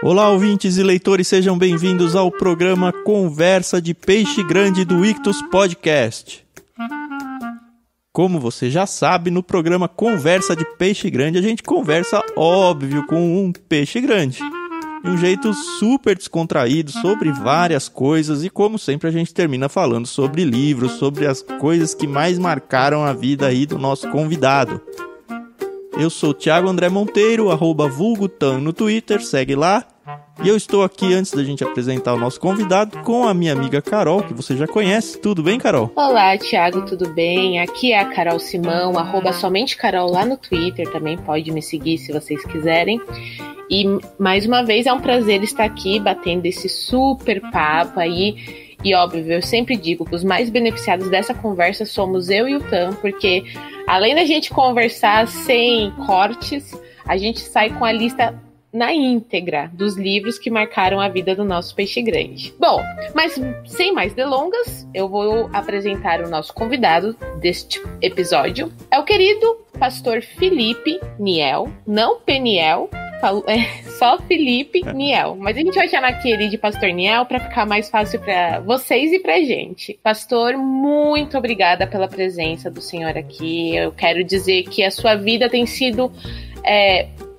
Olá, ouvintes e leitores, sejam bem-vindos ao programa Conversa de Peixe Grande do Ictus Podcast. Como você já sabe, no programa Conversa de Peixe Grande, a gente conversa, óbvio, com um peixe grande. De um jeito super descontraído, sobre várias coisas, e como sempre a gente termina falando sobre livros, sobre as coisas que mais marcaram a vida aí do nosso convidado. Eu sou o Thiago André Monteiro, @vulgutan no Twitter, segue lá. E eu estou aqui, antes da gente apresentar o nosso convidado, com a minha amiga Carol, que você já conhece. Tudo bem, Carol? Olá, Thiago, tudo bem? Aqui é a Carol Simão, @somente Carol lá no Twitter, também pode me seguir se vocês quiserem. E mais uma vez é um prazer estar aqui batendo esse super papo aí. E óbvio, eu sempre digo que os mais beneficiados dessa conversa somos eu e o Tam, porque além da gente conversar sem cortes, a gente sai com a lista na íntegra dos livros que marcaram a vida do nosso peixe grande. Bom, mas sem mais delongas, eu vou apresentar o nosso convidado deste episódio. É o querido pastor Felipe Niel, não Peniel, só Felipe Niel. Mas a gente vai chamar aqui ele de Pastor Niel para ficar mais fácil para vocês e pra gente. Pastor, muito obrigada pela presença do senhor aqui. Eu quero dizer que a sua vida tem sido,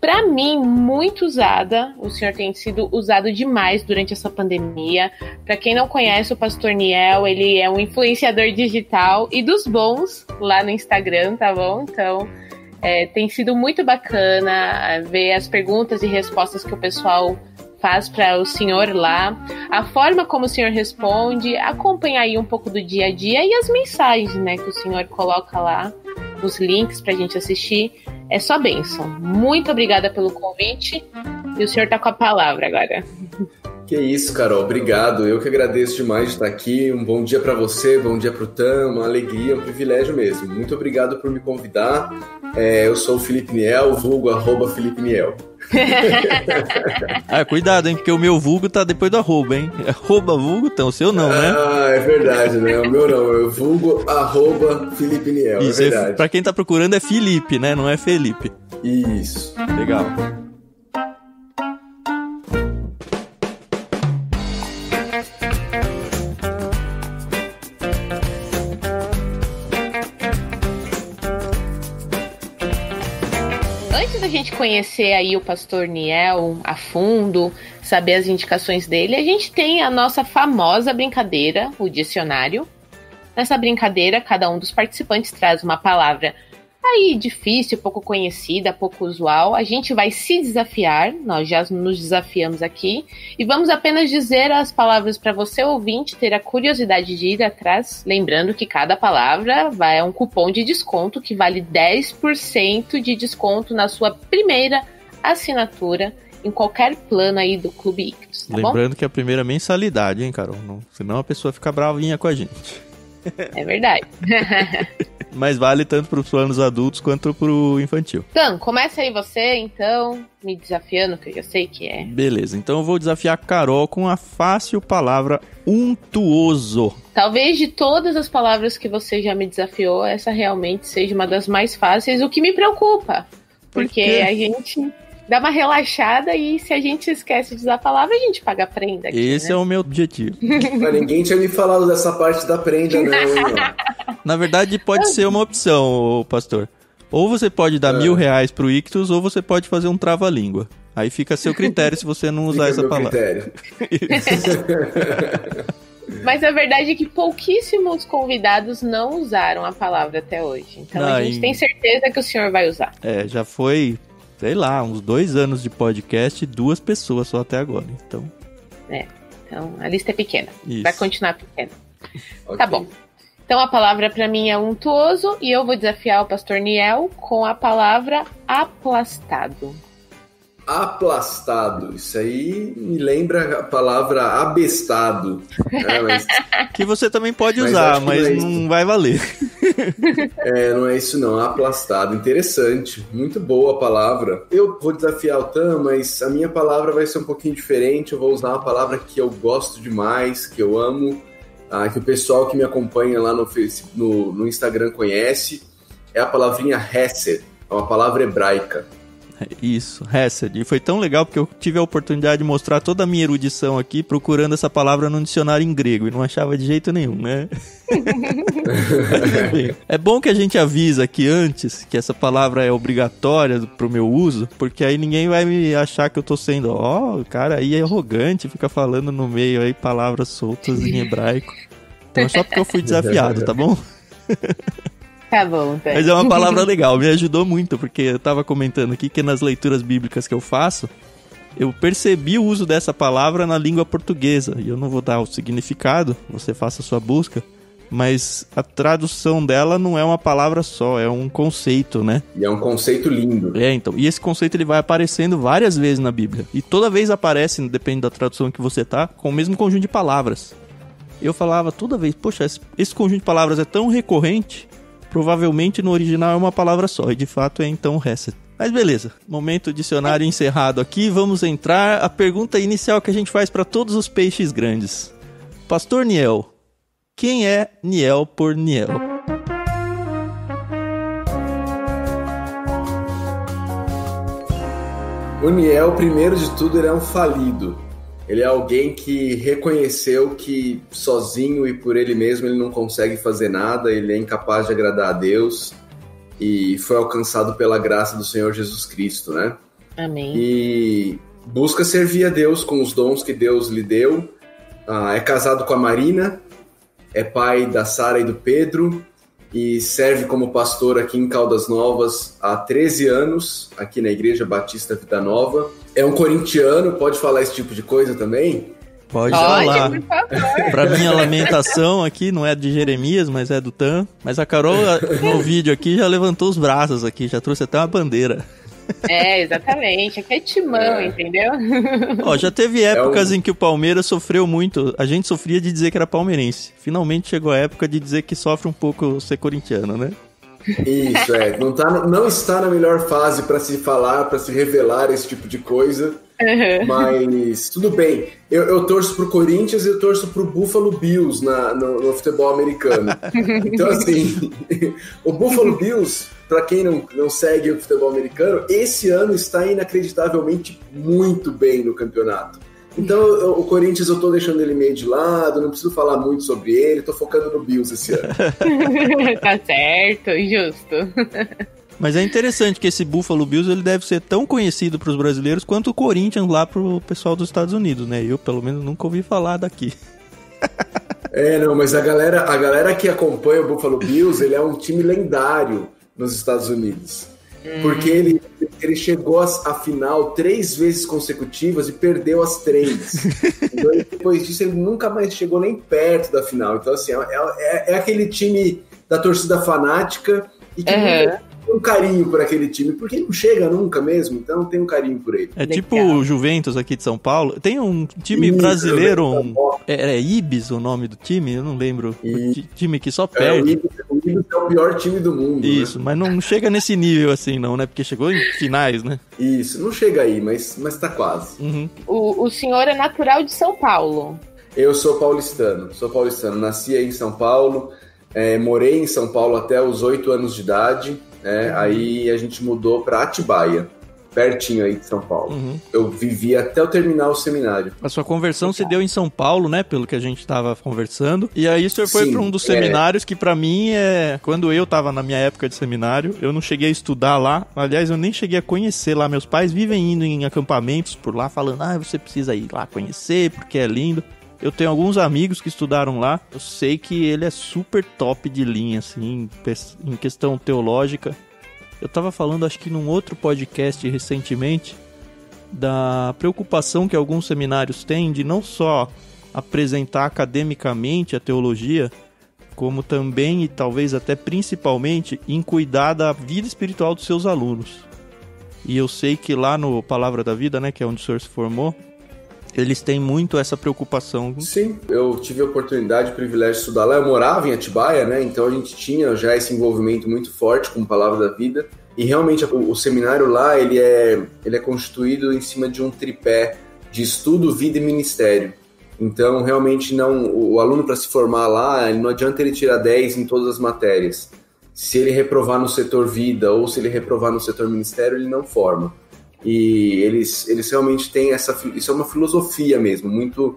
para mim, muito usada. O senhor tem sido usado demais durante essa pandemia. Para quem não conhece o Pastor Niel, ele é um influenciador digital e dos bons lá no Instagram, tá bom? Então, tem sido muito bacana ver as perguntas e respostas que o pessoal faz para o senhor lá, a forma como o senhor responde, acompanhar aí um pouco do dia a dia e as mensagens, né, que o senhor coloca lá, os links pra gente assistir. É só bênção. Muito obrigada pelo convite e o senhor tá com a palavra agora. Que isso, Carol, obrigado. Eu que agradeço demais de estar aqui. Um bom dia para você, bom dia para o Tam, uma alegria, um privilégio mesmo. Muito obrigado por me convidar. Eu sou o Felipe Niel, vulgo @Felipe Niel. Cuidado, hein, porque o meu vulgo tá depois do @, hein? @vulgo, então, o seu não, né? É verdade, né? O meu não, eu vulgo @Felipe Niel, isso, é verdade. Pra quem tá procurando é Felipe, né? Não é Felipe. Isso. Legal. Antes da gente conhecer aí o Pastor Niel a fundo, saber as indicações dele, a gente tem a nossa famosa brincadeira, o dicionário. Nessa brincadeira, cada um dos participantes traz uma palavra aí difícil, pouco conhecida, pouco usual. A gente vai se desafiar, nós já nos desafiamos aqui, e vamos apenas dizer as palavras para você, ouvinte, ter a curiosidade de ir atrás. Lembrando que cada palavra vai a um cupom de desconto que vale 10% de desconto na sua primeira assinatura em qualquer plano aí do Clube Ictus, tá Lembrando bom? que é a primeira mensalidade, hein, Carol? Não, senão a pessoa fica bravinha com a gente. É verdade. Mas vale tanto para os planos adultos quanto para o infantil. Então, começa aí você, então, me desafiando, que eu já sei que é. Beleza, então eu vou desafiar a Carol com a fácil palavra untuoso. Talvez de todas as palavras que você já me desafiou, essa realmente seja uma das mais fáceis, o que me preocupa. Porque a gente dá uma relaxada e se a gente esquece de usar a palavra, a gente paga a prenda aqui, Esse é o meu objetivo. Mas ninguém tinha me falado dessa parte da prenda, não, hein? Na verdade, pode ser uma opção, pastor. Ou você pode dar R$1.000 pro Ictus, ou você pode fazer um trava-língua. Aí fica a seu critério se você não usar essa palavra. Mas a verdade é que pouquíssimos convidados não usaram a palavra até hoje. Então a gente tem certeza que o senhor vai usar. Já foi, sei lá, uns 2 anos de podcast e 2 pessoas só até agora. Então a lista é pequena. Isso. Vai continuar pequena. Okay. Tá bom. Então a palavra para mim é untuoso e eu vou desafiar o Pastor Niel com a palavra aplastado. Aplastado, isso aí me lembra a palavra abestado. Mas... que você também pode usar, mas não vai valer. Não é isso não, aplastado, interessante, muito boa a palavra. Eu vou desafiar o Tam, mas a minha palavra vai ser um pouquinho diferente, eu vou usar uma palavra que eu gosto demais, que eu amo, que o pessoal que me acompanha lá no Instagram conhece, é a palavrinha Hesed, é uma palavra hebraica. Isso, Hesed. E foi tão legal porque eu tive a oportunidade de mostrar toda a minha erudição aqui procurando essa palavra no dicionário em grego e não achava de jeito nenhum, né? É bom que a gente avisa aqui antes que essa palavra é obrigatória pro meu uso, porque aí ninguém vai me achar que eu tô sendo, o cara aí é arrogante, fica falando no meio aí palavras soltas em hebraico. Então é só porque eu fui desafiado, tá bom? Tá bom, tá. Mas é uma palavra legal, me ajudou muito, porque eu tava comentando aqui que nas leituras bíblicas que eu faço, eu percebi o uso dessa palavra na língua portuguesa. E eu não vou dar o significado, você faça a sua busca, mas a tradução dela não é uma palavra só, é um conceito, né? E é um conceito lindo. Então, e esse conceito ele vai aparecendo várias vezes na Bíblia. E toda vez aparece, depende da tradução que você tá, com o mesmo conjunto de palavras. Eu falava toda vez, poxa, esse conjunto de palavras é tão recorrente, provavelmente no original é uma palavra só, e de fato é então Hesed. Mas beleza, momento dicionário encerrado aqui, vamos entrar a pergunta inicial que a gente faz para todos os peixes grandes. Pastor Niel, quem é Niel por Niel? O Niel, primeiro de tudo, ele é um falido. Ele é alguém que reconheceu que sozinho e por ele mesmo ele não consegue fazer nada, ele é incapaz de agradar a Deus e foi alcançado pela graça do Senhor Jesus Cristo, né? Amém. E busca servir a Deus com os dons que Deus lhe deu. É casado com a Marina, é pai da Sara e do Pedro e serve como pastor aqui em Caldas Novas há 13 anos, aqui na Igreja Batista Vida Nova. É um corintiano, pode falar esse tipo de coisa também? Pode falar. Por favor. Pra minha lamentação aqui, não é de Jeremias, mas é do Tan. Mas a Carol, no vídeo aqui, já levantou os braços aqui, já trouxe até uma bandeira. Exatamente. Aqui é timão, entendeu? Já teve épocas em que o Palmeiras sofreu muito. A gente sofria de dizer que era palmeirense. Finalmente chegou a época de dizer que sofre um pouco ser corintiano, né? Isso, não está na melhor fase para se falar, para se revelar esse tipo de coisa, mas tudo bem. Eu torço pro Corinthians e eu torço pro Buffalo Bills no futebol americano. Então, assim, o Buffalo Bills, para quem não segue o futebol americano, esse ano está inacreditavelmente muito bem no campeonato. Então, o Corinthians eu tô deixando ele meio de lado, não preciso falar muito sobre ele, tô focando no Bills esse ano. Tá certo, justo. Mas é interessante que esse Buffalo Bills ele deve ser tão conhecido pros brasileiros quanto o Corinthians lá pro pessoal dos Estados Unidos, né? Eu, pelo menos, nunca ouvi falar daqui. Mas a galera que acompanha o Buffalo Bills, ele é um time lendário nos Estados Unidos. Porque ele chegou à final 3 vezes consecutivas e perdeu as 3. Então, depois disso, ele nunca mais chegou nem perto da final. Então, assim, é aquele time da torcida fanática e que tem um carinho por aquele time, porque não chega nunca mesmo, então tem um carinho por ele. É tipo o Juventus aqui de São Paulo. Tem um time brasileiro, é Ibis o nome do time? Eu não lembro. O time que só perde. O Ibis é o pior time do mundo. Isso, né? Mas não chega nesse nível assim não, né? Porque chegou em finais, né? Isso, não chega aí, mas tá quase. Uhum. O senhor é natural de São Paulo? Eu sou paulistano, nasci aí em São Paulo, morei em São Paulo até os 8 anos de idade. Aí a gente mudou para Atibaia, pertinho aí de São Paulo. Eu vivi até eu terminar o seminário. A sua conversão se deu em São Paulo, né? Pelo que a gente estava conversando. E aí o senhor foi para um dos seminários que para mim quando eu estava na minha época de seminário, eu não cheguei a estudar lá. Aliás, eu nem cheguei a conhecer lá. Meus pais vivem indo em acampamentos por lá, falando, você precisa ir lá conhecer, porque é lindo. Eu tenho alguns amigos que estudaram lá. Eu sei que ele é super top de linha, assim, em questão teológica. Eu tava falando, acho que num outro podcast recentemente, da preocupação que alguns seminários têm de não só apresentar academicamente a teologia, como também e talvez até principalmente em cuidar da vida espiritual dos seus alunos. E eu sei que lá no Palavra da Vida, né, que é onde o senhor se formou, eles têm muito essa preocupação. Sim, eu tive a oportunidade, o privilégio de estudar lá. Eu morava em Atibaia, né? Então a gente tinha já esse envolvimento muito forte com a Palavra da Vida. E realmente o seminário lá, ele é constituído em cima de um tripé de estudo, vida e ministério. Então realmente o aluno para se formar lá, não adianta ele tirar 10 em todas as matérias. Se ele reprovar no setor vida ou se ele reprovar no setor ministério, ele não forma. e eles realmente têm isso é uma filosofia mesmo, muito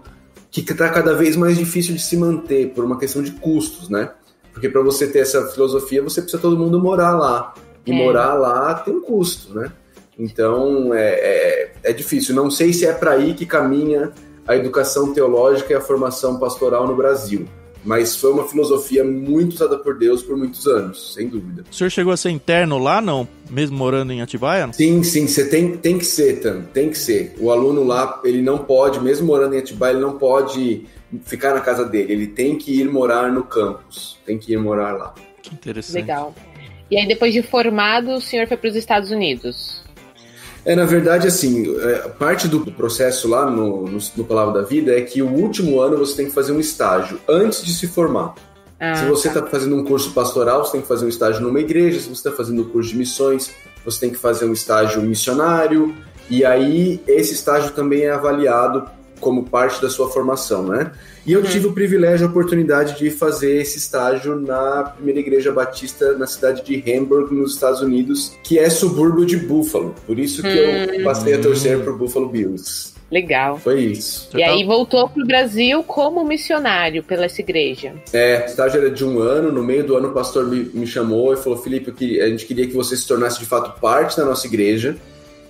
que está cada vez mais difícil de se manter por uma questão de custos, né? Porque para você ter essa filosofia, você precisa todo mundo morar lá. E morar lá tem um custo, né? Então, é difícil. Não sei se é para aí que caminha a educação teológica e a formação pastoral no Brasil. Mas foi uma filosofia muito usada por Deus por muitos anos, sem dúvida. O senhor chegou a ser interno lá, não? Mesmo morando em Atibaia? Sim, você tem que ser, Tan, tem que ser. O aluno lá, ele não pode, mesmo morando em Atibaia, ele não pode ficar na casa dele. Ele tem que ir morar no campus, tem que ir morar lá. Que interessante. Legal. E aí, depois de formado, o senhor foi para os Estados Unidos? Na verdade, assim, parte do processo lá no Palavra da Vida é que o último ano você tem que fazer um estágio antes de se formar. Se você está fazendo um curso pastoral, você tem que fazer um estágio numa igreja. Se você está fazendo um curso de missões, você tem que fazer um estágio missionário. E aí, esse estágio também é avaliado como parte da sua formação, né? E eu tive o privilégio, a oportunidade de fazer esse estágio na primeira igreja batista na cidade de Hamburg, nos Estados Unidos, que é subúrbio de Buffalo. Por isso que eu passei a torcer pro Buffalo Bills. Legal. Foi isso. E aí voltou pro Brasil como missionário pela essa igreja. O estágio era de 1 ano. No meio do ano o pastor me chamou e falou: Felipe, a gente queria que você se tornasse de fato parte da nossa igreja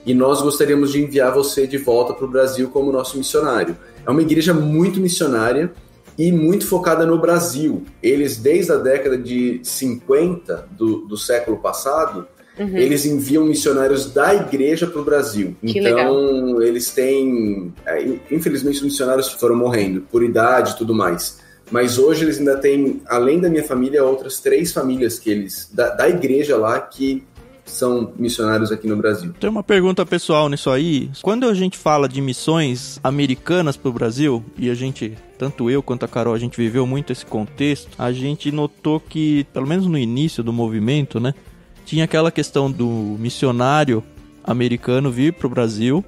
e nós gostaríamos de enviar você de volta para o Brasil como nosso missionário. É uma igreja muito missionária e muito focada no Brasil. Eles, desde a década de 50 do século passado, eles enviam missionários da igreja para o Brasil. Que então, legal. Eles têm... Infelizmente, os missionários foram morrendo por idade e tudo mais. Mas hoje eles ainda têm, além da minha família, outras 3 famílias que eles da igreja lá que são missionários aqui no Brasil. Tem uma pergunta pessoal nisso aí. Quando a gente fala de missões americanas para o Brasil, e a gente, tanto eu quanto a Carol, a gente viveu muito esse contexto, a gente notou que, pelo menos no início do movimento, né, tinha aquela questão do missionário americano vir para o Brasil,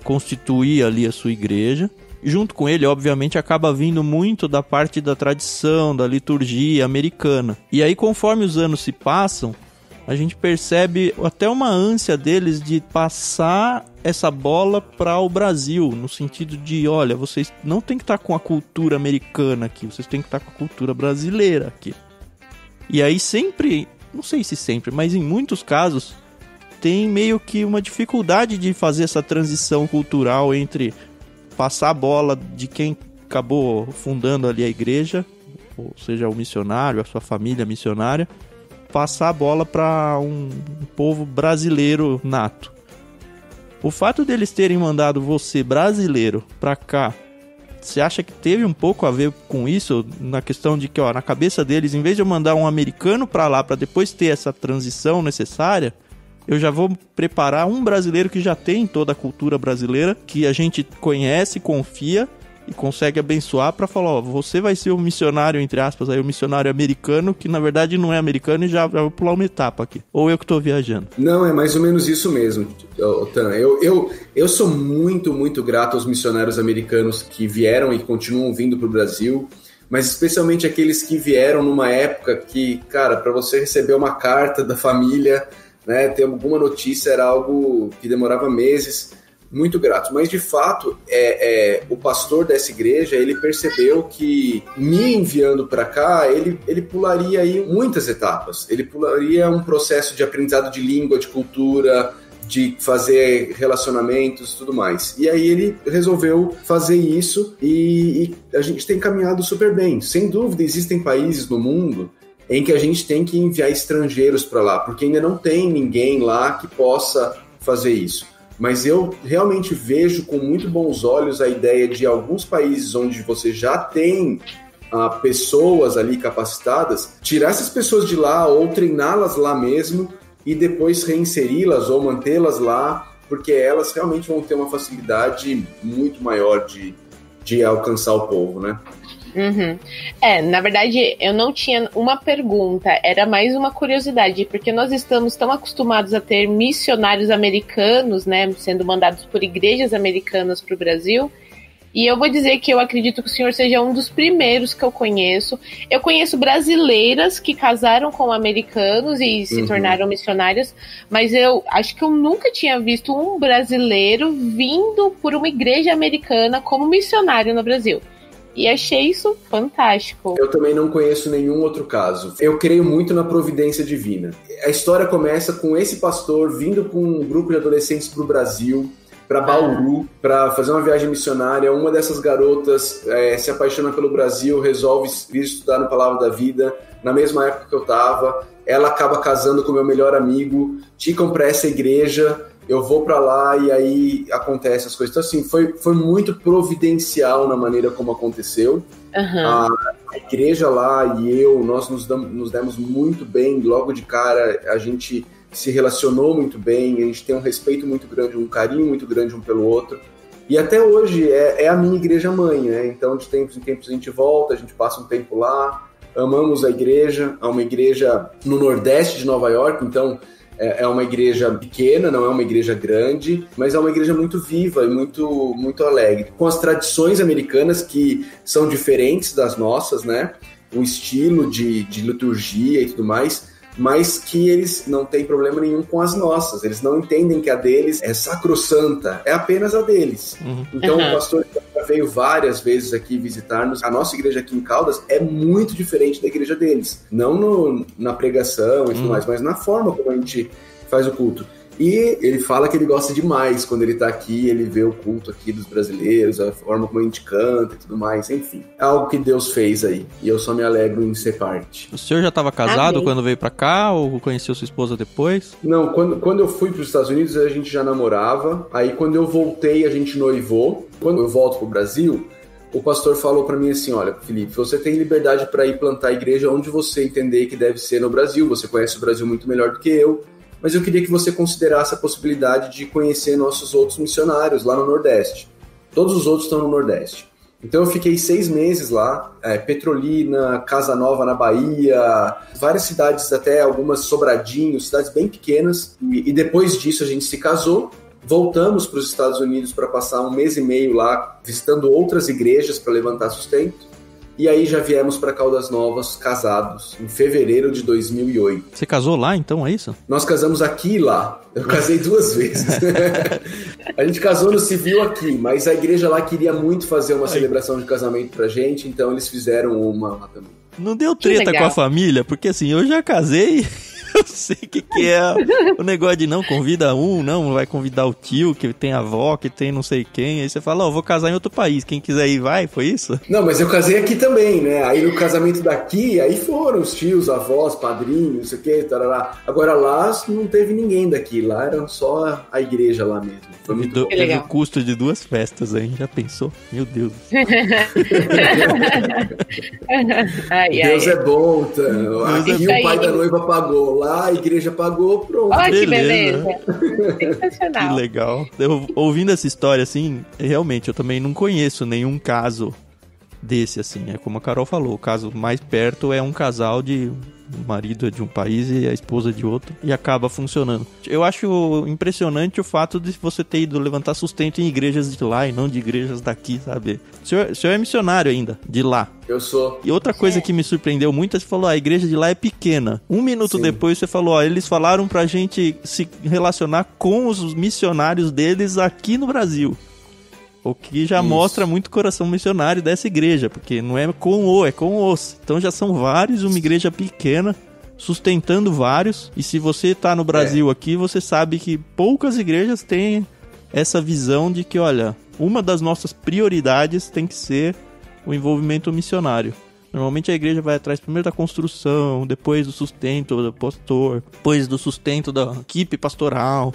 constituir ali a sua igreja. Junto com ele, obviamente, acaba vindo muito da parte da tradição, da liturgia americana. E aí, conforme os anos se passam, a gente percebe até uma ânsia deles de passar essa bola para o Brasil, no sentido de, olha, vocês não tem que estar com a cultura americana aqui, vocês têm que estar com a cultura brasileira aqui. E aí sempre, não sei se sempre, mas em muitos casos, tem meio que uma dificuldade de fazer essa transição cultural entre passar a bola de quem acabou fundando ali a igreja, ou seja, o missionário, a sua família missionária, passar a bola para um povo brasileiro nato. O fato deles terem mandado você, brasileiro, para cá, você acha que teve um pouco a ver com isso? Na questão de que, na cabeça deles, em vez de eu mandar um americano para lá, para depois ter essa transição necessária, eu já vou preparar um brasileiro que já tem toda a cultura brasileira, que a gente conhece, confia e consegue abençoar, para falar, você vai ser o missionário, entre aspas, aí, o missionário americano, que na verdade não é americano, e já vai pular uma etapa aqui. Ou eu que tô viajando? Não, é mais ou menos isso mesmo, Tan. Eu sou muito, muito grato aos missionários americanos que vieram e continuam vindo pro Brasil, mas especialmente aqueles que vieram numa época que, cara, para você receber uma carta da família, né, ter alguma notícia era algo que demorava meses. Muito grato, mas de fato o pastor dessa igreja, ele percebeu que me enviando para cá, ele pularia aí muitas etapas, ele pularia um processo de aprendizado de língua, de cultura, de fazer relacionamentos e tudo mais, e aí ele resolveu fazer isso e a gente tem caminhado super bem. Sem dúvida, existem países no mundo em que a gente tem que enviar estrangeiros para lá, porque ainda não tem ninguém lá que possa fazer isso. Mas eu realmente vejo com muito bons olhos a ideia de alguns países onde você já tem pessoas ali capacitadas, tirar essas pessoas de lá ou treiná-las lá mesmo e depois reinseri-las ou mantê-las lá, porque elas realmente vão ter uma facilidade muito maior de alcançar o povo, né? Na verdade, eu não tinha uma pergunta, era mais uma curiosidade, porque nós estamos tão acostumados a ter missionários americanos, né, sendo mandados por igrejas americanas para o Brasil, E eu vou dizer que eu acredito que o senhor seja um dos primeiros que eu conheço. Eu conheço brasileiras que casaram com americanos e se tornaram missionárias, mas eu acho que eu nunca tinha visto um brasileiro vindo por uma igreja americana como missionário no Brasil. E achei isso fantástico. Eu também não conheço nenhum outro caso. Eu creio muito na providência divina. A história começa com esse pastor vindo com um grupo de adolescentes para o Brasil, para Bauru, para fazer uma viagem missionária. Uma dessas garotas se apaixona pelo Brasil, resolve estudar no Palavra da Vida. Na mesma época que eu estava, ela acaba casando com o meu melhor amigo, ticam para essa igreja. Eu vou para lá e aí acontece as coisas. Então, assim, foi muito providencial na maneira como aconteceu. A igreja lá e nós nos demos muito bem. Logo de cara, a gente se relacionou muito bem, a gente tem um respeito muito grande, um carinho muito grande um pelo outro. E até hoje é a minha igreja mãe, né? Então, de tempos em tempos a gente volta, a gente passa um tempo lá. Amamos a igreja. É uma igreja no Nordeste de Nova York, então... É uma igreja pequena, não é uma igreja grande, mas é uma igreja muito viva e muito, muito alegre. Com as tradições americanas que são diferentes das nossas, né? Um estilo de liturgia e tudo mais, mas que eles não têm problema nenhum com as nossas. Eles não entendem que a deles é sacrossanta, é apenas a deles. Então o pastor veio várias vezes aqui visitar-nos. A nossa igreja aqui em Caldas é muito diferente da igreja deles. Não na pregação e tudo mais, mas na forma como a gente faz o culto. E ele fala que ele gosta demais quando ele tá aqui, ele vê o culto aqui dos brasileiros, a forma como a gente canta e tudo mais, enfim. É algo que Deus fez aí, e eu só me alegro em ser parte. O senhor já estava casado quando veio pra cá, ou conheceu sua esposa depois? Não, quando eu fui pros Estados Unidos, a gente já namorava, aí quando eu voltei, a gente noivou. Quando eu volto pro Brasil, o pastor falou pra mim assim, olha, Felipe, você tem liberdade para ir plantar a igreja onde você entender que deve ser no Brasil, você conhece o Brasil muito melhor do que eu, mas eu queria que você considerasse a possibilidade de conhecer nossos outros missionários lá no Nordeste. Todos os outros estão no Nordeste. Então eu fiquei 6 meses lá, Petrolina, Casa Nova na Bahia, várias cidades, até algumas Sobradinho, cidades bem pequenas. E depois disso a gente se casou, voltamos para os Estados Unidos para passar 1 mês e meio lá, visitando outras igrejas para levantar sustento. E aí já viemos para Caldas Novas casados, em fevereiro de 2008. Você casou lá então, é isso? Nós casamos aqui e lá. Eu casei 2 vezes. A gente casou no civil aqui, mas a igreja lá queria muito fazer uma celebração de casamento pra gente, então eles fizeram uma lá também. Não deu treta com a família? Porque assim, eu já casei... Eu sei o que é o negócio de não convida não vai convidar o tio, que tem a avó, que tem não sei quem. Aí você fala, vou casar em outro país, quem quiser ir vai, foi isso? Não, mas eu casei aqui também, né? Aí no casamento daqui, aí foram os tios, avós, padrinhos, não sei o que, tarará. Agora lá não teve ninguém daqui, lá era só a igreja lá mesmo. Foi muito bom. Teve o custo de 2 festas aí, já pensou? Meu Deus. Deus é bom, aqui o pai da noiva pagou, lá a igreja pagou, pronto. Olha que beleza. Sensacional. Que legal. Ouvindo essa história, assim, realmente, eu também não conheço nenhum caso desse, assim. É como a Carol falou, o caso mais perto é um casal de... O marido é de um país e a esposa de outro, e acaba funcionando. Eu acho impressionante o fato de você ter ido levantar sustento em igrejas de lá e não de igrejas daqui, sabe? O senhor é missionário ainda, de lá. Eu sou. E outra coisa que me surpreendeu muito é que você falou, a igreja de lá é pequena. 1 minuto depois você falou, eles falaram pra gente se relacionar com os missionários deles aqui no Brasil. O que já mostra muito o coração missionário dessa igreja, porque não é com o, é com os. Então já são vários, uma igreja pequena, sustentando vários. E se você tá no Brasil aqui, você sabe que poucas igrejas têm essa visão de que, olha, uma das nossas prioridades tem que ser o envolvimento missionário. Normalmente a igreja vai atrás primeiro da construção, depois do sustento do pastor, depois do sustento da equipe pastoral.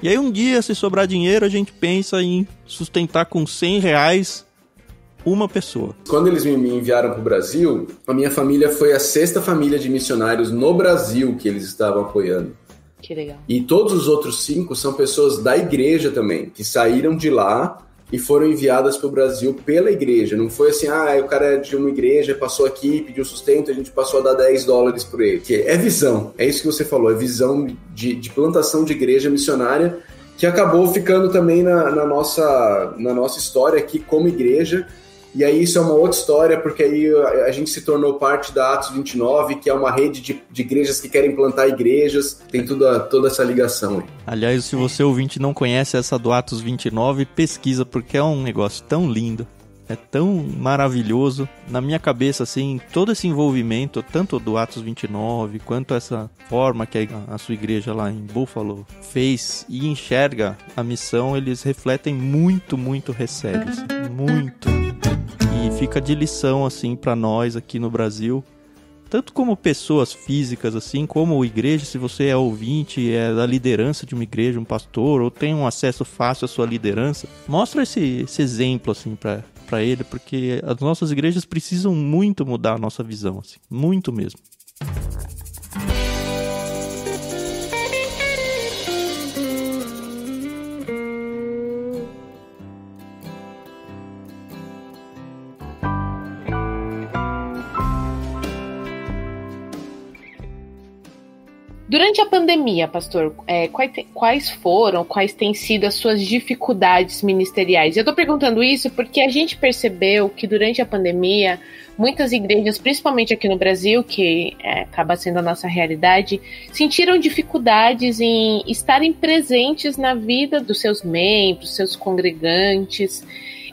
E aí um dia, se sobrar dinheiro, a gente pensa em sustentar com R$100 uma pessoa. Quando eles me enviaram para o Brasil, a minha família foi a 6ª família de missionários no Brasil que eles estavam apoiando. Que legal. E todos os outros 5 são pessoas da igreja também, que saíram de lá e foram enviadas para o Brasil pela igreja. Não foi assim, o cara é de uma igreja, passou aqui, pediu sustento, a gente passou a dar $10 por ele. Que é visão, é isso que você falou, é visão de plantação de igreja missionária que acabou ficando também na nossa história aqui como igreja. E aí isso é uma outra história, porque aí a gente se tornou parte da Atos 29, que é uma rede de igrejas que querem plantar igrejas, tem toda essa ligação aí. Aliás, se você ouvinte não conhece essa do Atos 29, pesquisa, porque é um negócio tão lindo, é tão maravilhoso. Na minha cabeça, assim, todo esse envolvimento, tanto do Atos 29, quanto essa forma que a sua igreja lá em Buffalo fez e enxerga a missão, eles refletem muito, muito Recebe, assim, muito. E fica de lição, assim, para nós aqui no Brasil, tanto como pessoas físicas, assim, como igreja. Se você é ouvinte, é da liderança de uma igreja, um pastor, ou tem um acesso fácil à sua liderança, mostra esse exemplo, assim, para ele, porque as nossas igrejas precisam muito mudar a nossa visão, assim, muito mesmo. Durante a pandemia, pastor, quais têm sido as suas dificuldades ministeriais? Eu estou perguntando isso porque a gente percebeu que durante a pandemia, muitas igrejas, principalmente aqui no Brasil, que acaba sendo a nossa realidade, sentiram dificuldades em estarem presentes na vida dos seus membros, seus congregantes.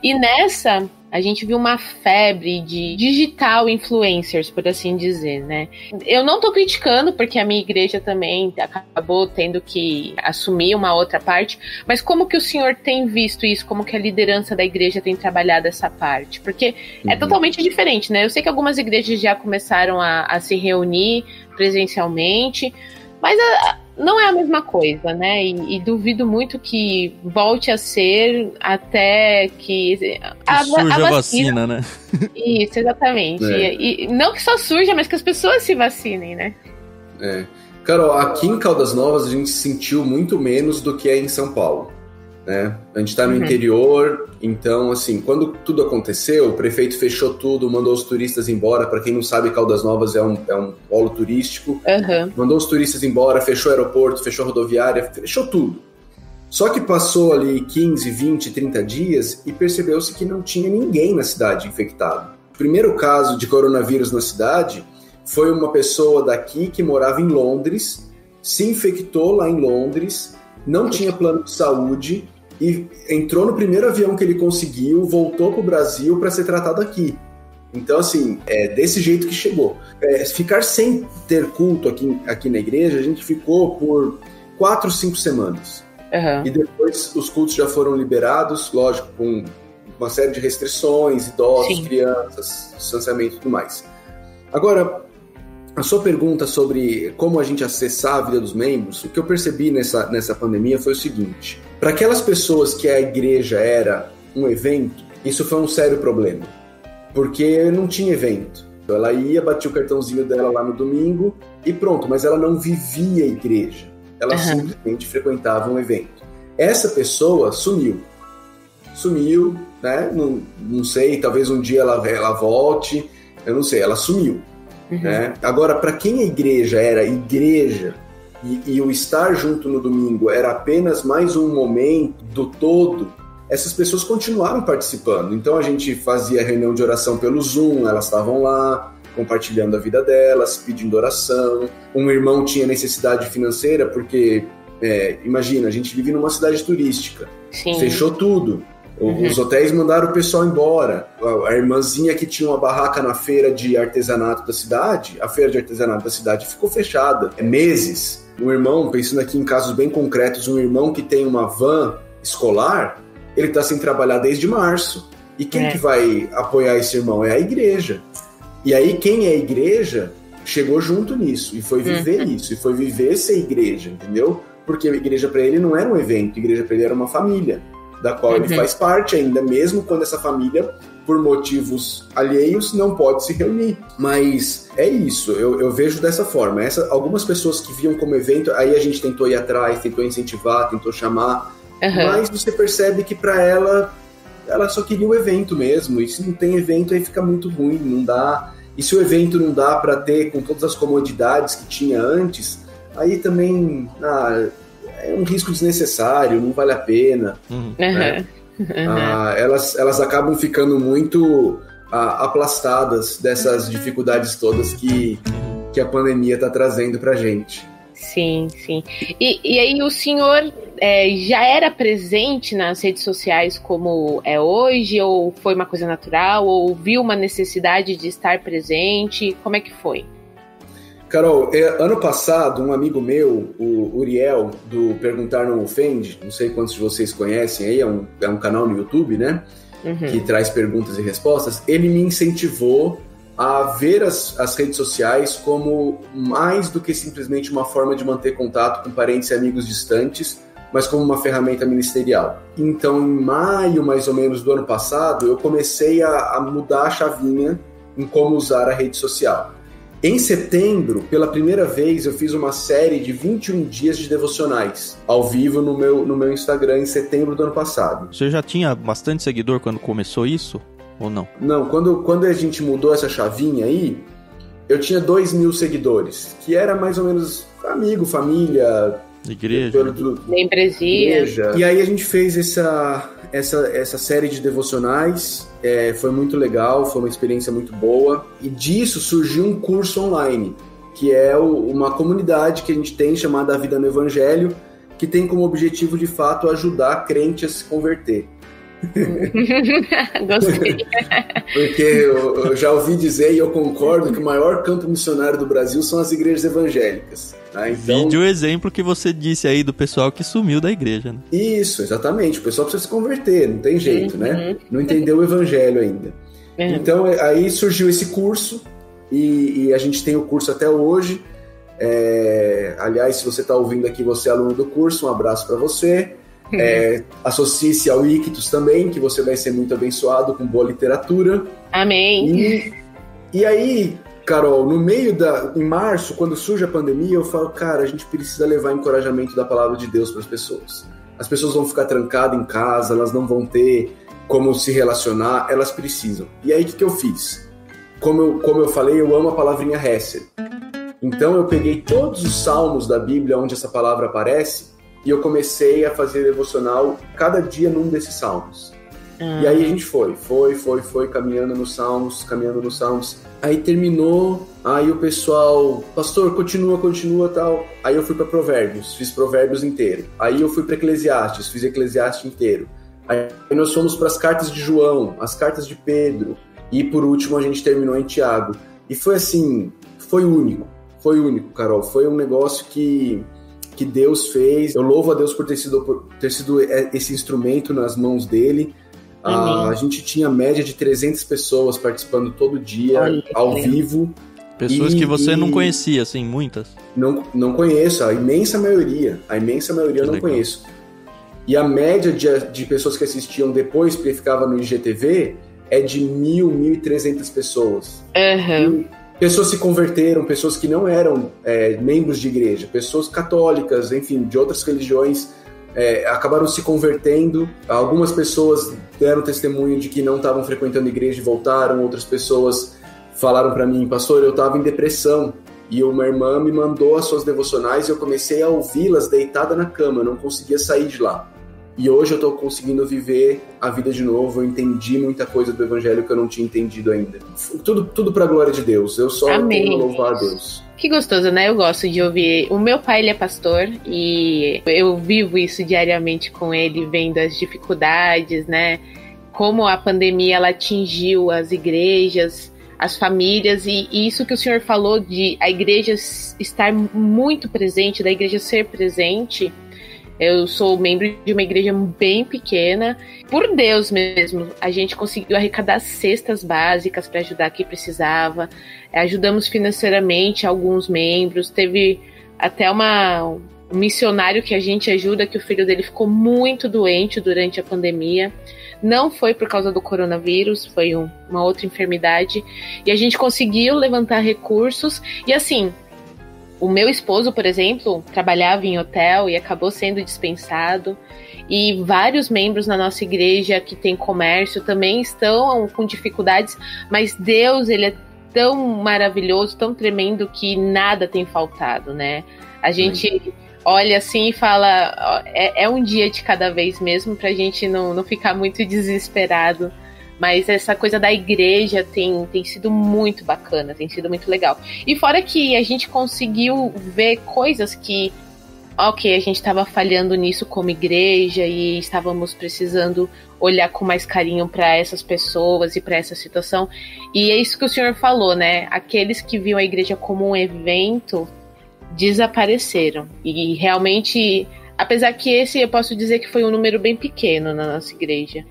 E nessa, a gente viu uma febre de digital influencers, por assim dizer, né? Eu não tô criticando, porque a minha igreja também acabou tendo que assumir uma outra parte, mas como que o senhor tem visto isso? Como que a liderança da igreja tem trabalhado essa parte? Porque é totalmente diferente, né? Eu sei que algumas igrejas já começaram a se reunir presencialmente, mas não é a mesma coisa, né? E duvido muito que volte a ser até que surja a vacina, né? Isso, exatamente. E não que só surja, mas que as pessoas se vacinem, né? Carol, aqui em Caldas Novas a gente sentiu muito menos do que é em São Paulo, né? A gente tá no interior, então, assim, quando tudo aconteceu, o prefeito fechou tudo, mandou os turistas embora. Para quem não sabe, Caldas Novas é um polo turístico. Mandou os turistas embora, fechou o aeroporto, fechou a rodoviária, fechou tudo. Só que passou ali 15, 20, 30 dias e percebeu-se que não tinha ninguém na cidade infectado. O primeiro caso de coronavírus na cidade foi uma pessoa daqui que morava em Londres, se infectou lá em Londres, não tinha plano de saúde e entrou no primeiro avião que ele conseguiu, voltou para o Brasil para ser tratado aqui. Então, assim, é desse jeito que chegou. Ficar sem ter culto aqui na igreja, a gente ficou por 4, 5 semanas. E depois os cultos já foram liberados, lógico, com uma série de restrições, idosos, crianças, distanciamento e tudo mais. Agora, a sua pergunta sobre como a gente acessar a vida dos membros, o que eu percebi nessa pandemia foi o seguinte: para aquelas pessoas que a igreja era um evento, isso foi um sério problema, porque não tinha evento. Ela ia, batia o cartãozinho dela lá no domingo e pronto, mas ela não vivia a igreja, ela simplesmente frequentava um evento. Essa pessoa sumiu, né? Não sei, talvez um dia ela volte, eu não sei, ela sumiu. Né? Agora, para quem a igreja era igreja e o estar junto no domingo era apenas mais um momento do todo, essas pessoas continuaram participando. Então a gente fazia reunião de oração pelo Zoom, elas estavam lá compartilhando a vida delas, pedindo oração. Um irmão tinha necessidade financeira porque, imagina, a gente vive numa cidade turística, fechou tudo. Os hotéis mandaram o pessoal embora. A irmãzinha que tinha uma barraca na feira de artesanato da cidade, a feira de artesanato da cidade ficou fechada. Meses. Um irmão, pensando aqui em casos bem concretos, um irmão que tem uma van escolar, ele está sem trabalhar desde março. E quem que vai apoiar esse irmão? É a igreja. E aí quem é a igreja chegou junto nisso e foi viver isso, e foi viver ser igreja, entendeu? Porque a igreja para ele não era um evento, a igreja para ele era uma família, da qual ele faz parte ainda, mesmo quando essa família, por motivos alheios, não pode se reunir. Mas é isso, eu vejo dessa forma. Algumas pessoas que viam como evento, aí a gente tentou ir atrás, tentou incentivar, tentou chamar, mas você percebe que para ela só queria o evento mesmo, e se não tem evento aí fica muito ruim, não dá. E se o evento não dá para ter com todas as comodidades que tinha antes, aí também é um risco desnecessário, não vale a pena. Né? Elas acabam ficando muito aplastadas dessas dificuldades todas que a pandemia está trazendo para a gente. Sim, sim. E aí o senhor já era presente nas redes sociais como é hoje, ou foi uma coisa natural, ou viu uma necessidade de estar presente? Como é que foi? Carol, ano passado, um amigo meu, o Uriel, do Perguntar Não Ofende, não sei quantos de vocês conhecem aí, é um canal no YouTube, né? Que traz perguntas e respostas. Ele me incentivou a ver as redes sociais como mais do que simplesmente uma forma de manter contato com parentes e amigos distantes, mas como uma ferramenta ministerial. Então, em maio, mais ou menos, do ano passado, eu comecei a mudar a chavinha em como usar a rede social. Em setembro, pela primeira vez, eu fiz uma série de 21 dias de devocionais, ao vivo no meu Instagram, em setembro do ano passado. Você já tinha bastante seguidor quando começou isso? Ou não? Não, quando a gente mudou essa chavinha aí, eu tinha 2.000 seguidores, que era mais ou menos amigo, família, igreja, membresia. E aí a gente fez essa série de devocionais, foi muito legal, foi uma experiência muito boa, e disso surgiu um curso online, que é uma comunidade que a gente tem chamada A Vida no Evangelho, que tem como objetivo, de fato, ajudar crente a se converter. Gostei. Porque eu já ouvi dizer, e eu concordo, que o maior campo missionário do Brasil são as igrejas evangélicas. Tá? Então, vídeo exemplo que você disse aí do pessoal que sumiu da igreja, né? Isso, exatamente. O pessoal precisa se converter, não tem jeito, né? Não entendeu o evangelho ainda. Então, aí surgiu esse curso, e a gente tem o curso até hoje. Aliás, se você está ouvindo aqui, você é aluno do curso, um abraço para você. Associe-se ao Ictus também, que você vai ser muito abençoado com boa literatura. Amém. E aí, Carol, em março, quando surge a pandemia, eu falo, cara, a gente precisa levar encorajamento da palavra de Deus para as pessoas. As pessoas vão ficar trancadas em casa, elas não vão ter como se relacionar, elas precisam. E aí, o que eu fiz? Como eu falei, eu amo a palavrinha Hesed. Então, eu peguei todos os salmos da Bíblia onde essa palavra aparece, e eu comecei a fazer devocional cada dia num desses salmos. E aí a gente foi caminhando nos salmos. Aí terminou, aí o pessoal, pastor, continua, tal. Aí eu fui para Provérbios, fiz Provérbios inteiro. Aí eu fui para Eclesiastes, fiz Eclesiastes inteiro. Aí nós fomos para as cartas de João, as cartas de Pedro. E por último a gente terminou em Tiago. E foi assim, foi único, Carol. Foi um negócio que Deus fez. Eu louvo a Deus por ter sido esse instrumento nas mãos dele. A gente tinha média de 300 pessoas participando todo dia, ao vivo. Pessoas que você não conhecia, assim, muitas? Não conheço, a imensa maioria eu não conheço. E a média de pessoas que assistiam depois, porque ficava no IGTV, é de 1.300 pessoas. Pessoas se converteram, pessoas que não eram membros de igreja, pessoas católicas, enfim, de outras religiões, acabaram se convertendo. Algumas pessoas deram testemunho de que não estavam frequentando igreja e voltaram. Outras pessoas falaram para mim, pastor, eu estava em depressão, e uma irmã me mandou as suas devocionais e eu comecei a ouvi-las deitada na cama, eu não conseguia sair de lá. E hoje eu estou conseguindo viver a vida de novo, eu entendi muita coisa do evangelho que eu não tinha entendido ainda. Tudo para a glória de Deus, eu só tenho a louvar a Deus. Que gostoso, né? Eu gosto de ouvir. O meu pai, ele é pastor e eu vivo isso diariamente com ele, vendo as dificuldades, né? Como a pandemia, ela atingiu as igrejas, as famílias, e isso que o senhor falou de a igreja estar muito presente, da igreja ser presente. Eu sou membro de uma igreja bem pequena. Por Deus mesmo, a gente conseguiu arrecadar cestas básicas para ajudar quem precisava. Ajudamos financeiramente alguns membros. Teve até um missionário que a gente ajuda, que o filho dele ficou muito doente durante a pandemia. Não foi por causa do coronavírus, foi uma outra enfermidade. E a gente conseguiu levantar recursos. E assim, o meu esposo, por exemplo, trabalhava em hotel e acabou sendo dispensado. E vários membros na nossa igreja que tem comércio também estão com dificuldades. Mas Deus, ele é tão maravilhoso, tão tremendo, que nada tem faltado, né? A gente olha assim e fala, é um dia de cada vez mesmo, pra gente não ficar muito desesperado. Mas essa coisa da igreja tem sido muito bacana, tem sido muito legal. E fora que a gente conseguiu ver coisas que, ok, a gente estava falhando nisso como igreja e estávamos precisando olhar com mais carinho para essas pessoas e para essa situação. E é isso que o senhor falou, né? Aqueles que viam a igreja como um evento desapareceram. E realmente, apesar que esse eu posso dizer que foi um número bem pequeno na nossa igreja.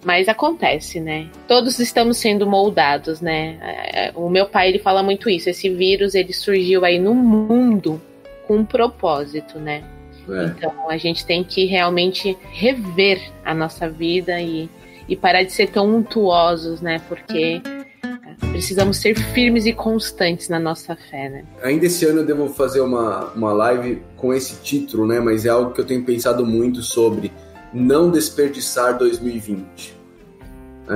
Mas acontece, né? Todos estamos sendo moldados, né? O meu pai, ele fala muito isso. Esse vírus, ele surgiu aí no mundo com um propósito, né? Então, a gente tem que realmente rever a nossa vida e parar de ser tão untuosos, né? Porque precisamos ser firmes e constantes na nossa fé, né? Ainda esse ano eu devo fazer uma live com esse título, né? Mas é algo que eu tenho pensado muito sobre não desperdiçar 2020.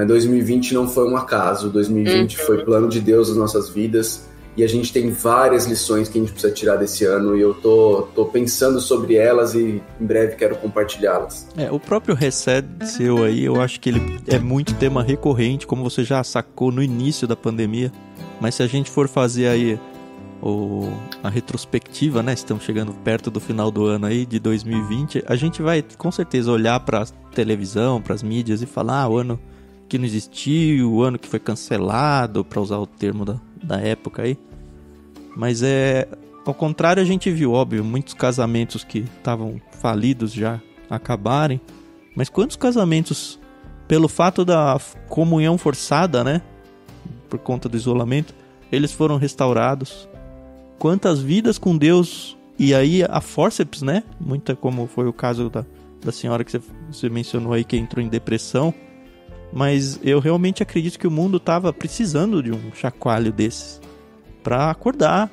2020 não foi um acaso, 2020 foi plano de Deus nas nossas vidas e a gente tem várias lições que a gente precisa tirar desse ano e eu tô pensando sobre elas e em breve quero compartilhá-las. O próprio Reset seu aí, eu acho que ele é muito tema recorrente, como você já sacou no início da pandemia, mas se a gente for fazer aí a retrospectiva, né? Estamos chegando perto do final do ano aí, de 2020. A gente vai com certeza olhar para a televisão, para as mídias e falar, o ano que não existiu, o ano que foi cancelado, para usar o termo da época aí. Mas ao contrário, a gente viu, óbvio, muitos casamentos que estavam falidos já acabarem. Mas quantos casamentos, pelo fato da comunhão forçada, né? Por conta do isolamento, eles foram restaurados. Quantas vidas com Deus, e aí a forceps, né? Muita, como foi o caso da senhora que você mencionou aí, que entrou em depressão. Mas eu realmente acredito que o mundo estava precisando de um chacoalho desses para acordar.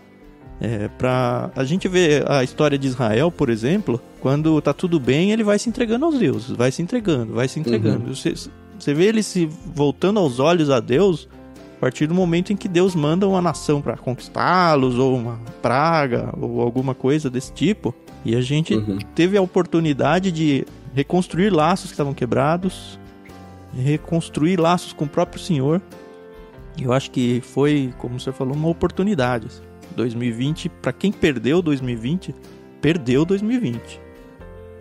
A gente vê a história de Israel, por exemplo, quando tá tudo bem, ele vai se entregando aos deuses, vai se entregando. Você vê ele se voltando aos olhos a Deus a partir do momento em que Deus manda uma nação para conquistá-los, ou uma praga, ou alguma coisa desse tipo. E a gente teve a oportunidade de reconstruir laços que estavam quebrados, reconstruir laços com o próprio Senhor. E eu acho que foi, como você falou, uma oportunidade. 2020, para quem perdeu 2020, perdeu 2020.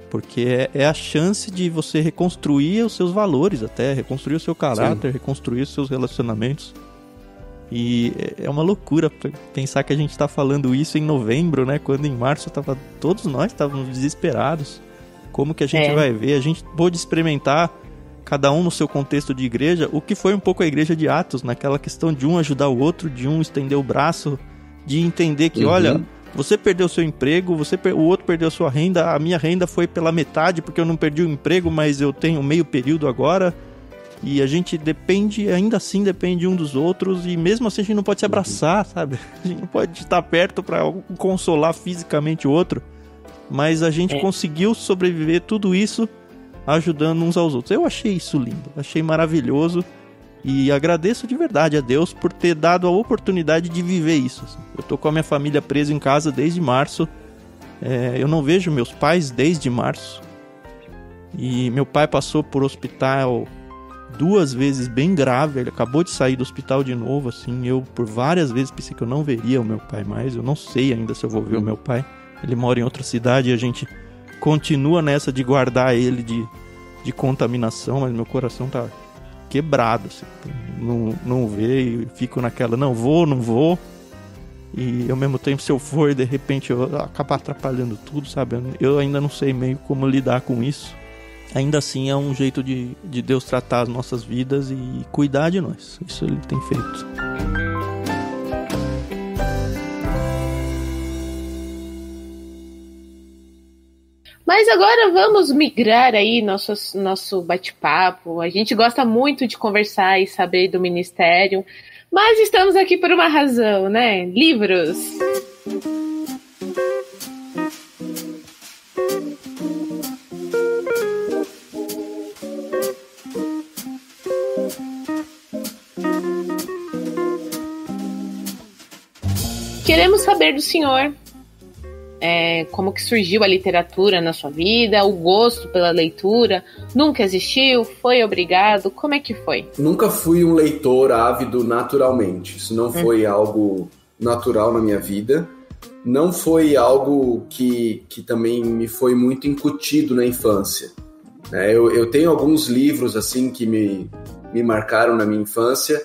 Porque é a chance de você reconstruir os seus valores até, reconstruir o seu caráter, reconstruir os seus relacionamentos. E é uma loucura pensar que a gente está falando isso em novembro, né? Quando em março todos nós estávamos desesperados. Como que a gente vai ver? A gente pôde experimentar, cada um no seu contexto de igreja, o que foi um pouco a igreja de Atos, naquela questão de um ajudar o outro, de um estender o braço, de entender que, olha, você perdeu seu emprego, o outro perdeu sua renda, a minha renda foi pela metade porque eu não perdi o emprego, mas eu tenho meio período agora, e a gente ainda assim depende um dos outros, e mesmo assim a gente não pode se abraçar, sabe? A gente não pode estar perto para consolar fisicamente o outro, mas a gente conseguiu sobreviver tudo isso ajudando uns aos outros. Eu achei isso lindo, achei maravilhoso. E agradeço de verdade a Deus por ter dado a oportunidade de viver isso. Eu tô com a minha família presa em casa desde março. Eu não vejo meus pais desde março. E meu pai passou por hospital 2 vezes bem grave. Ele acabou de sair do hospital de novo, assim. Eu por várias vezes pensei que eu não veria o meu pai mais. Eu não sei ainda se eu vou ver o meu pai. Ele mora em outra cidade e a gente continua nessa de guardar ele de contaminação. Mas meu coração tá quebrado, assim, não vê, e fico naquela, não vou, e ao mesmo tempo, se eu for, de repente eu acabar atrapalhando tudo, sabe? Eu ainda não sei meio como lidar com isso. Ainda assim é um jeito de Deus tratar as nossas vidas e cuidar de nós. Isso ele tem feito. Mas agora vamos migrar aí nosso bate-papo. A gente gosta muito de conversar e saber do ministério, mas estamos aqui por uma razão, né? Livros. Queremos saber do senhor como que surgiu a literatura na sua vida, o gosto pela leitura. Nunca existiu? Foi obrigado? Como é que foi? Nunca fui um leitor ávido naturalmente. Isso não foi algo natural na minha vida. Não foi algo que também me foi muito incutido na infância. Eu tenho alguns livros assim que me marcaram na minha infância.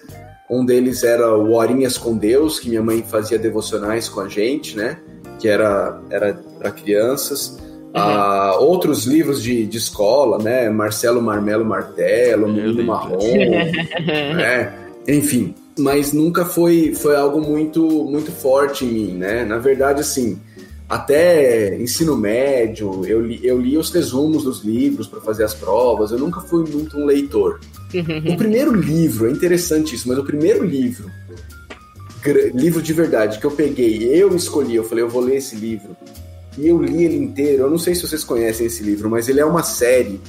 Um deles era o Horinhas com Deus, que minha mãe fazia devocionais com a gente, né? Que era para crianças. Outros livros de escola, né? Marcelo Marmelo Martelo, Menino Marrom, né? Enfim, mas nunca foi algo muito, muito forte em mim, né? Na verdade, assim, até ensino médio, eu li os resumos dos livros para fazer as provas, eu nunca fui muito um leitor. O primeiro livro, é interessante isso, mas o primeiro livro de verdade que eu peguei, eu escolhi, eu falei, eu vou ler esse livro, e eu li ele inteiro. Eu não sei se vocês conhecem esse livro, mas ele é uma série.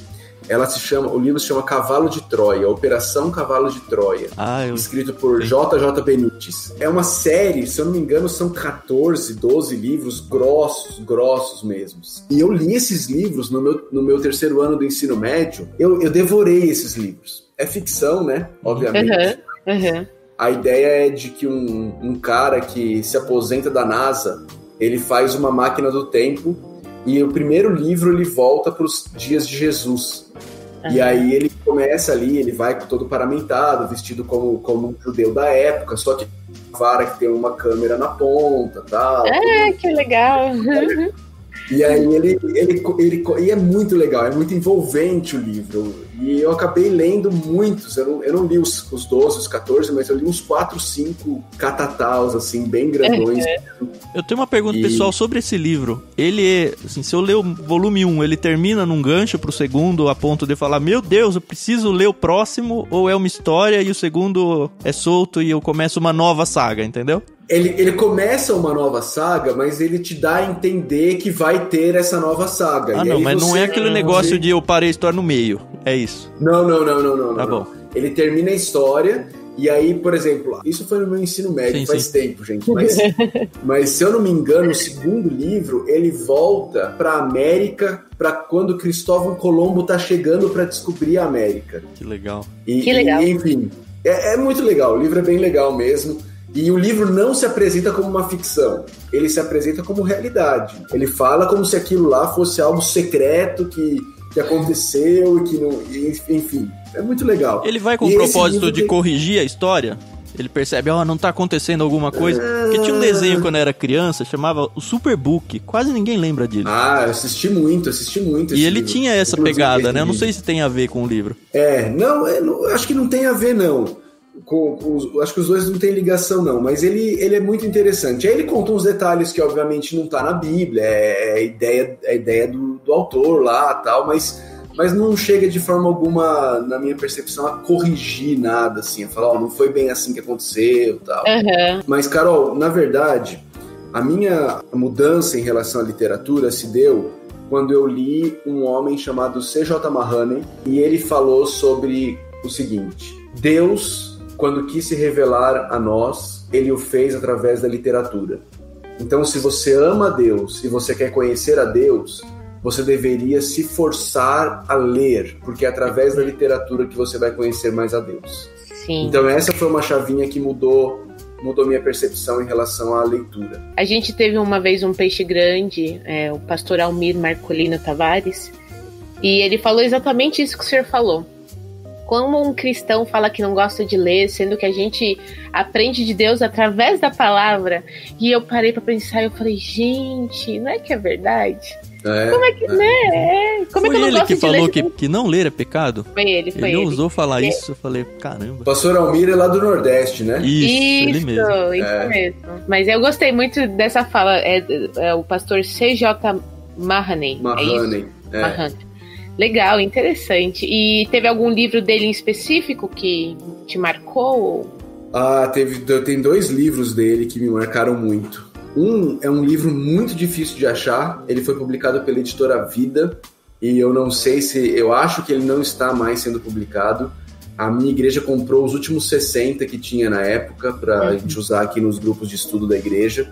O livro se chama Cavalo de Troia, Operação Cavalo de Troia, escrito por J.J. Benítez. É uma série, se eu não me engano, são 14, 12 livros grossos mesmos. E eu li esses livros no meu terceiro ano do ensino médio. Eu devorei esses livros. É ficção, né? Obviamente. A ideia é de que um cara que se aposenta da NASA, ele faz uma máquina do tempo, e o primeiro livro ele volta para os dias de Jesus. E aí ele começa ali, ele vai todo paramentado, vestido como um judeu da época, só que vara que tem uma câmera na ponta, tal. Que legal! E aí ele e é muito legal, é muito envolvente o livro. E eu acabei lendo muitos, eu não li os 12, os 14, mas eu li uns 4, 5 catataus, assim, bem grandões. Eu tenho uma pergunta pessoal sobre esse livro. Ele, assim, se eu ler o volume 1, ele termina num gancho pro segundo, a ponto de falar, meu Deus, eu preciso ler o próximo, ou é uma história e o segundo é solto e eu começo uma nova saga, entendeu? Ele começa uma nova saga, mas ele te dá a entender que vai ter essa nova saga. Não, mas não é aquele negócio de eu parei a história no meio, é isso? Não. Tá bom. Ele termina a história, e aí, por exemplo, isso foi no meu ensino médio, faz tempo, gente, mas se eu não me engano, o segundo livro, ele volta pra América, pra quando Cristóvão Colombo tá chegando pra descobrir a América. Que legal. Que legal. Enfim, é muito legal, o livro é bem legal mesmo. E o livro não se apresenta como uma ficção, ele se apresenta como realidade. Ele fala como se aquilo lá fosse algo secreto que aconteceu e que não... Enfim, é muito legal. Ele vai com o propósito de corrigir a história? Ele percebe, não tá acontecendo alguma coisa? Porque tinha um desenho quando eu era criança, chamava o Superbook. Quase ninguém lembra disso. Eu assisti muito. E ele tinha essa pegada, né? Eu não sei se tem a ver com o livro. Acho que não tem a ver, não. Acho que os dois não tem ligação, não, mas ele é muito interessante. Aí ele conta uns detalhes que obviamente não tá na Bíblia, é a ideia do autor lá, tal, mas não chega de forma alguma, na minha percepção, a corrigir nada, assim, a falar, não foi bem assim que aconteceu, tal. Mas, Carol, na verdade, a minha mudança em relação à literatura se deu quando eu li um homem chamado C.J. Mahoney, e ele falou sobre o seguinte: Deus, quando quis se revelar a nós, ele o fez através da literatura. Então, se você ama a Deus e você quer conhecer a Deus, você deveria se forçar a ler, porque é através da literatura que você vai conhecer mais a Deus. Sim. Então, essa foi uma chavinha que mudou minha percepção em relação à leitura. A gente teve uma vez um peixe grande, o pastor Almir Marcolino Tavares, e ele falou exatamente isso que o senhor falou. Como um cristão fala que não gosta de ler, sendo que a gente aprende de Deus através da palavra. E eu parei pra pensar e eu falei, gente, não é que é verdade? Como é que, né? Como foi é que eu não ele gosto que de falou ler? que não ler é pecado? Foi ele. Ele ousou falar isso, eu falei, caramba. O pastor Almir é lá do Nordeste, né? Isso ele mesmo. Isso mesmo. Mas eu gostei muito dessa fala, é o pastor C.J. Mahoney. Mahoney. Legal, interessante. E teve algum livro dele em específico que te marcou? Tem 2 livros dele que me marcaram muito. Um é um livro muito difícil de achar, ele foi publicado pela editora Vida, e eu não sei eu acho que ele não está mais sendo publicado. A minha igreja comprou os últimos 60 que tinha na época, pra gente usar aqui nos grupos de estudo da igreja.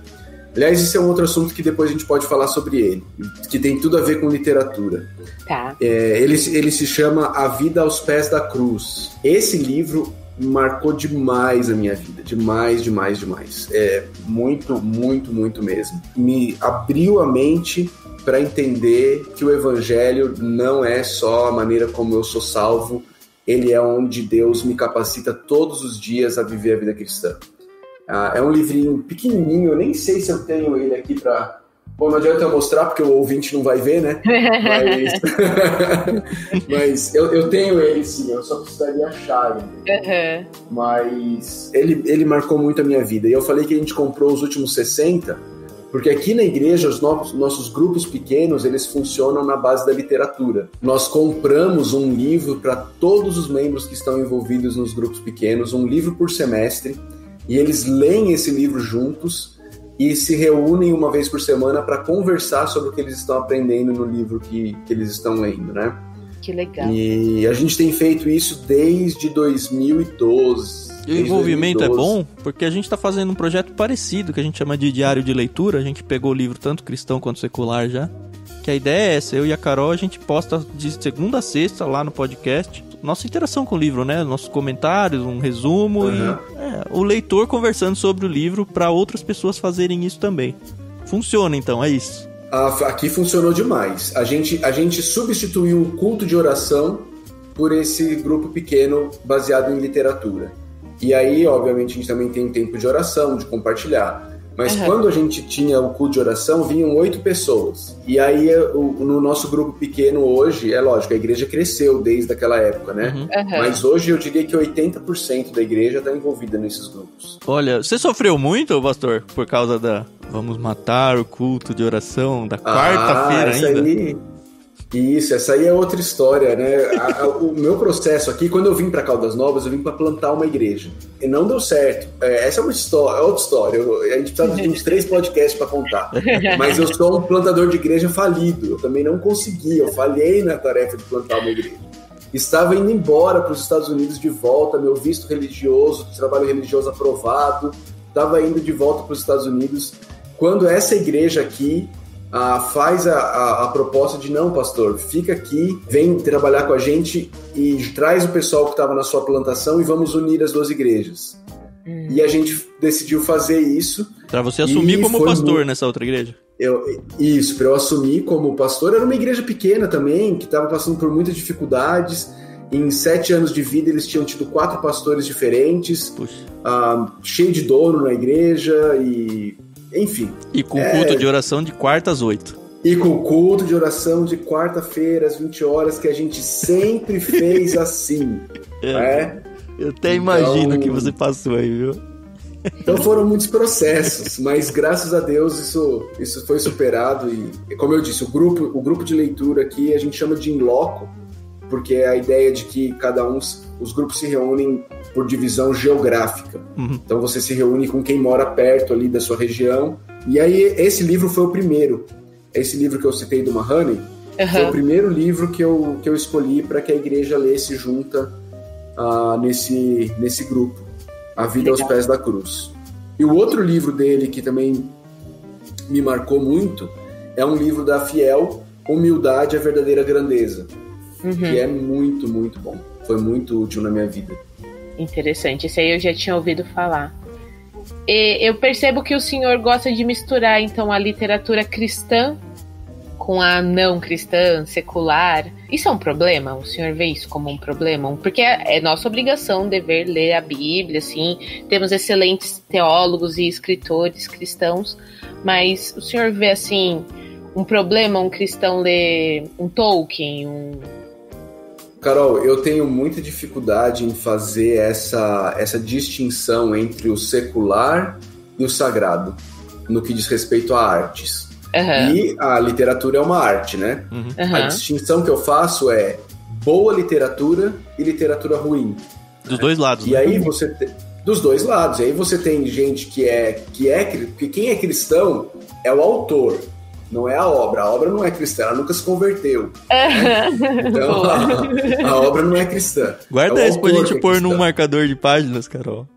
Aliás, esse é um outro assunto que depois a gente pode falar sobre ele, que tem tudo a ver com literatura. Tá. Ele se chama A Vida aos Pés da Cruz. Esse livro marcou demais a minha vida, demais. Muito mesmo. Me abriu a mente para entender que o Evangelho não é só a maneira como eu sou salvo, ele é onde Deus me capacita todos os dias a viver a vida cristã. É um livrinho pequenininho, eu nem sei se eu tenho ele aqui para... Bom, não adianta eu mostrar porque o ouvinte não vai ver, né? Mas eu tenho ele sim, eu só precisaria achar ele. Mas ele marcou muito a minha vida. E eu falei que a gente comprou os últimos 60, porque aqui na igreja os nossos grupos pequenos, eles funcionam na base da literatura. Nós compramos um livro para todos os membros que estão envolvidos nos grupos pequenos, um livro por semestre, e eles leem esse livro juntos e se reúnem uma vez por semana para conversar sobre o que eles estão aprendendo no livro que eles estão lendo, né? Que legal. E a gente tem feito isso desde 2012. E o envolvimento 2012. É bom porque a gente está fazendo um projeto parecido, que a gente chama de diário de leitura. A gente pegou o livro tanto cristão quanto secular já. Que a ideia é essa, eu e a Carol, a gente posta de segunda a sexta lá no podcast nossa interação com o livro, né? Nossos comentários, um resumo e o leitor conversando sobre o livro para outras pessoas fazerem isso também. Funciona então, é isso. Aqui funcionou demais. A gente substituiu o culto de oração por esse grupo pequeno baseado em literatura. E aí, obviamente, a gente também tem um tempo de oração, de compartilhar. Mas quando a gente tinha o culto de oração, vinham 8 pessoas. E aí, no nosso grupo pequeno hoje, é lógico, a igreja cresceu desde aquela época, né? Mas hoje eu diria que 80% da igreja está envolvida nesses grupos. Olha, você sofreu muito, pastor, por causa da... Vamos matar o culto de oração da quarta-feira ainda? Essa aí é outra história, né? O meu processo aqui, quando eu vim para Caldas Novas, eu vim para plantar uma igreja. E não deu certo. Essa é outra história. A gente precisa de uns 3 podcasts para contar. Mas eu sou um plantador de igreja falido. Eu também não consegui. Eu falhei na tarefa de plantar uma igreja. Estava indo embora para os Estados Unidos de volta, meu visto religioso, trabalho religioso aprovado. Estava indo de volta para os Estados Unidos. Quando essa igreja aqui... faz a proposta de não, pastor, fica aqui, vem trabalhar com a gente e traz o pessoal que estava na sua plantação e vamos unir as 2 igrejas. E a gente decidiu fazer isso. Para você assumir como pastor nessa outra igreja? Para eu assumir como pastor. Era uma igreja pequena também, que estava passando por muitas dificuldades. Em 7 anos de vida eles tinham tido 4 pastores diferentes, cheio de dono na igreja e... Enfim. E com culto de oração de quarta às 8. E com culto de oração de quarta-feira às 20 horas, que a gente sempre fez assim. Eu até imagino que você passou aí, viu? Então foram muitos processos, mas graças a Deus isso foi superado. E como eu disse, o grupo de leitura aqui a gente chama de in loco, porque é a ideia de que os grupos se reúnem por divisão geográfica. Então você se reúne com quem mora perto ali da sua região. E aí esse livro foi o primeiro. Esse livro que eu citei do Mahoney foi o primeiro livro que eu escolhi para que a igreja lesse junta nesse grupo, A Vida aos Pés da Cruz. E o outro livro dele que também me marcou muito é um livro da Fiel, Humildade, a Verdadeira Grandeza, que é muito, muito bom. Foi muito útil na minha vida. Interessante, esse aí eu já tinha ouvido falar. Eu percebo que o senhor gosta de misturar, então, a literatura cristã com a não cristã, secular. Isso é um problema? O senhor vê isso como um problema? Porque é nossa obrigação, dever ler a Bíblia, assim. Temos excelentes teólogos e escritores cristãos, mas o senhor vê, assim, um problema um cristão ler um Tolkien, Carol, eu tenho muita dificuldade em fazer essa distinção entre o secular e o sagrado, no que diz respeito a artes. E a literatura é uma arte, né? A distinção que eu faço é boa literatura e literatura ruim. Dos dois lados. E aí você dos dois lados. E aí você tem gente que quem é cristão é o autor. Não é a obra não é cristã, ela nunca se converteu. Então a obra não é cristã. Guarda isso pra gente pôr num marcador de páginas, Carol.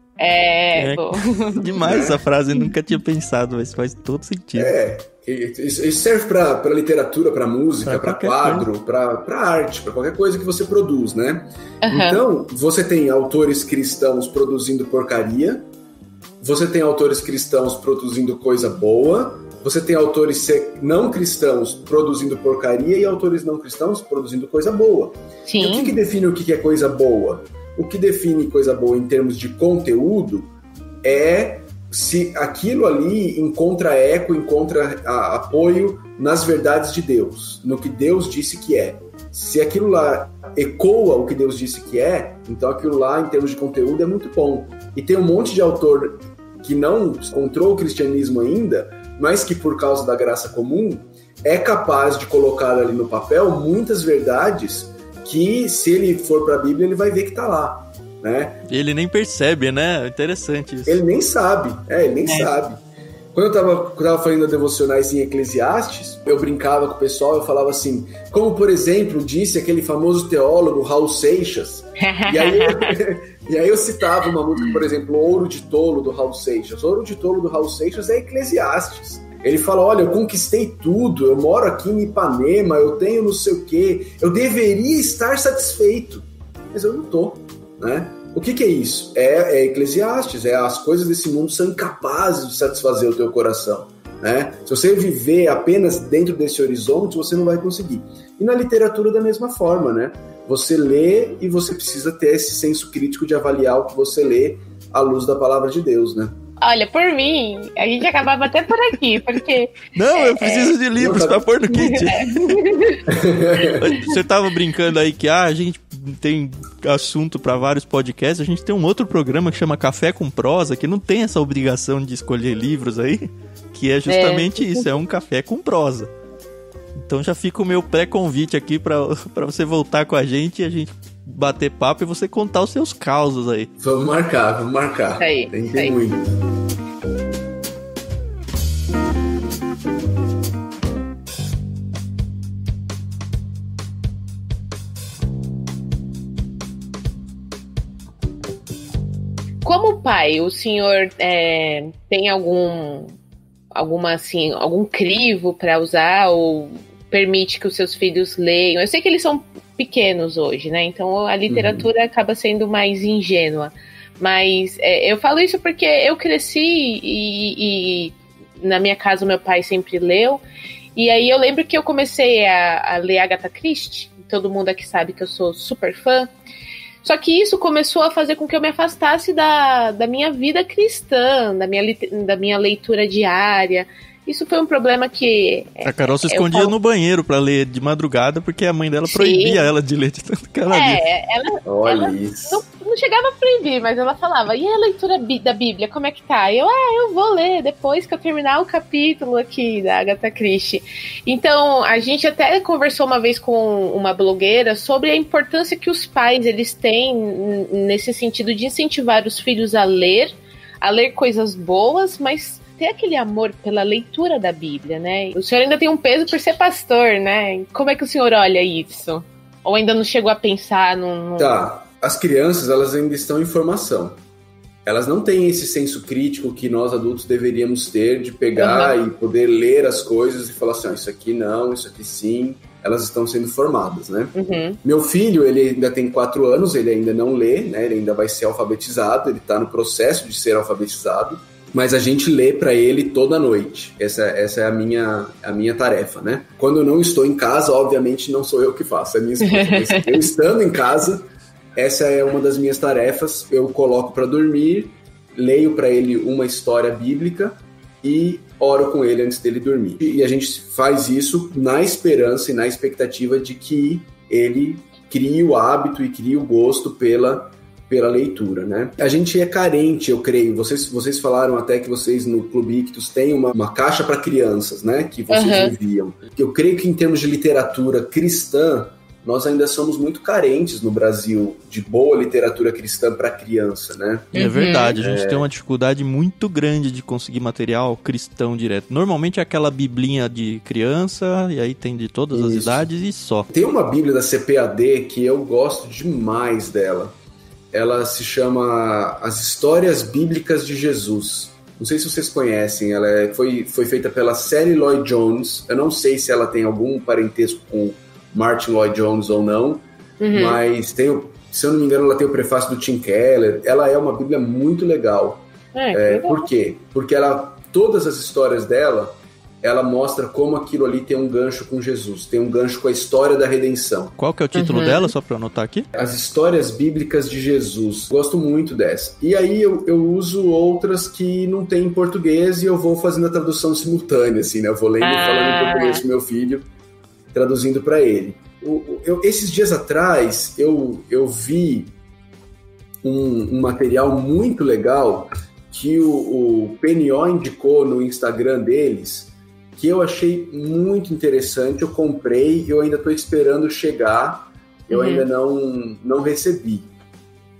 Demais essa frase, eu nunca tinha pensado, mas faz todo sentido. Isso serve para literatura, para música, para quadro, para arte, para qualquer coisa que você produz, né? Então, você tem autores cristãos produzindo porcaria, você tem autores cristãos produzindo coisa boa, você tem autores não cristãos produzindo porcaria e autores não cristãos produzindo coisa boa. Sim. E o que define o que é coisa boa? O que define coisa boa em termos de conteúdo é se aquilo ali encontra eco, encontra apoio nas verdades de Deus, no que Deus disse que é. Se aquilo lá ecoa o que Deus disse que é, então aquilo lá, em termos de conteúdo, é muito bom. E tem um monte de autor que não encontrou o cristianismo ainda, mas que por causa da graça comum é capaz de colocar ali no papel muitas verdades que, se ele for para a Bíblia, ele vai ver que está lá, né? Ele nem percebe, né? Interessante isso. Ele nem sabe, sabe. Quando eu tava fazendo devocionais em Eclesiastes, eu brincava com o pessoal, eu falava assim, como por exemplo, disse aquele famoso teólogo Raul Seixas, e aí eu citava uma música, por exemplo, Ouro de Tolo, do Raul Seixas. Ouro de Tolo do Raul Seixas é Eclesiastes. Ele fala, olha, eu conquistei tudo, eu moro aqui em Ipanema, eu tenho não sei o quê, eu deveria estar satisfeito, mas eu não tô, né? O que é isso? É Eclesiastes, as coisas desse mundo são incapazes de satisfazer o teu coração, né? Se você viver apenas dentro desse horizonte, você não vai conseguir. E na literatura da mesma forma, né? Você lê e você precisa ter esse senso crítico de avaliar o que você lê à luz da palavra de Deus, né? Olha, por mim, a gente acabava até por aqui, porque... Não, eu preciso de livros pra pôr no kit. Você tava brincando aí que a gente tem assunto pra vários podcasts, a gente tem um outro programa que chama Café com Prosa, que não tem essa obrigação de escolher livros aí, que é justamente isso, é um café com prosa. Então já fica o meu pré-convite aqui pra você voltar com a gente e a gente bater papo e você contar os seus causos aí. Vamos marcar. Tem muito. Como pai, o senhor tem algum crivo para usar ou permite que os seus filhos leiam? Eu sei que eles são pequenos hoje, né? Então a literatura acaba sendo mais ingênua. Mas eu falo isso porque eu cresci e na minha casa o meu pai sempre leu. E aí eu lembro que eu comecei a ler Agatha Christie. Todo mundo aqui sabe que eu sou super fã. Só que isso começou a fazer com que eu me afastasse da minha vida cristã, da minha leitura diária. Isso foi um problema que... A Carol se escondia no banheiro pra ler de madrugada, porque a mãe dela proibia ela de ler de tanto que ela lia. Olha isso. Não chegava a proibir, mas ela falava, e a leitura da Bíblia, como é que tá? Eu vou ler depois que eu terminar o capítulo aqui da Agatha Christie. Então, a gente até conversou uma vez com uma blogueira sobre a importância que os pais, eles têm nesse sentido de incentivar os filhos a ler coisas boas, mas ter aquele amor pela leitura da Bíblia, né? O senhor ainda tem um peso por ser pastor, né? Como é que o senhor olha isso? Ou ainda não chegou a pensar num... Tá, as crianças, elas ainda estão em formação. Elas não têm esse senso crítico que nós adultos deveríamos ter de pegar e poder ler as coisas e falar assim, isso aqui não, isso aqui sim. Elas estão sendo formadas, né? Meu filho, ele ainda tem 4 anos, ele ainda não lê, né? Ele ainda vai ser alfabetizado, ele está no processo de ser alfabetizado. Mas a gente lê para ele toda noite. Essa é a minha tarefa, né? Quando eu não estou em casa, obviamente não sou eu que faço, é minha esposa. Mas eu estando em casa, essa é uma das minhas tarefas. Eu coloco para dormir, leio para ele uma história bíblica e oro com ele antes dele dormir. E a gente faz isso na esperança e na expectativa de que ele crie o hábito e crie o gosto pela leitura, né? A gente é carente, eu creio. Vocês falaram até que vocês no Clube Ictus têm uma caixa para crianças, né? Que vocês enviam. Eu creio que em termos de literatura cristã, nós ainda somos muito carentes no Brasil de boa literatura cristã para criança, né? É verdade, a gente tem uma dificuldade muito grande de conseguir material cristão direto. Normalmente é aquela biblinha de criança, e aí tem de todas as idades e só. Tem uma bíblia da CPAD que eu gosto demais dela. ela se chama As Histórias Bíblicas de Jesus. Não sei se vocês conhecem, ela foi feita pela Sally Lloyd Jones. Eu não sei se ela tem algum parentesco com Martin Lloyd Jones ou não, mas se eu não me engano, ela tem o prefácio do Tim Keller. Ela é uma Bíblia muito legal. Por quê? Porque todas as histórias dela, ela mostra como aquilo ali tem um gancho com Jesus, tem um gancho com a história da redenção. Qual que é o título dela, só para anotar aqui? As Histórias Bíblicas de Jesus. Gosto muito dessa. E aí eu uso outras que não tem em português e eu vou fazendo a tradução simultânea, assim, né? Eu vou lendo e falando em português com meu filho, traduzindo para ele. Esses dias atrás, eu vi um material muito legal que o PNO indicou no Instagram deles, que eu achei muito interessante. Eu comprei, eu ainda estou esperando chegar, eu ainda não recebi.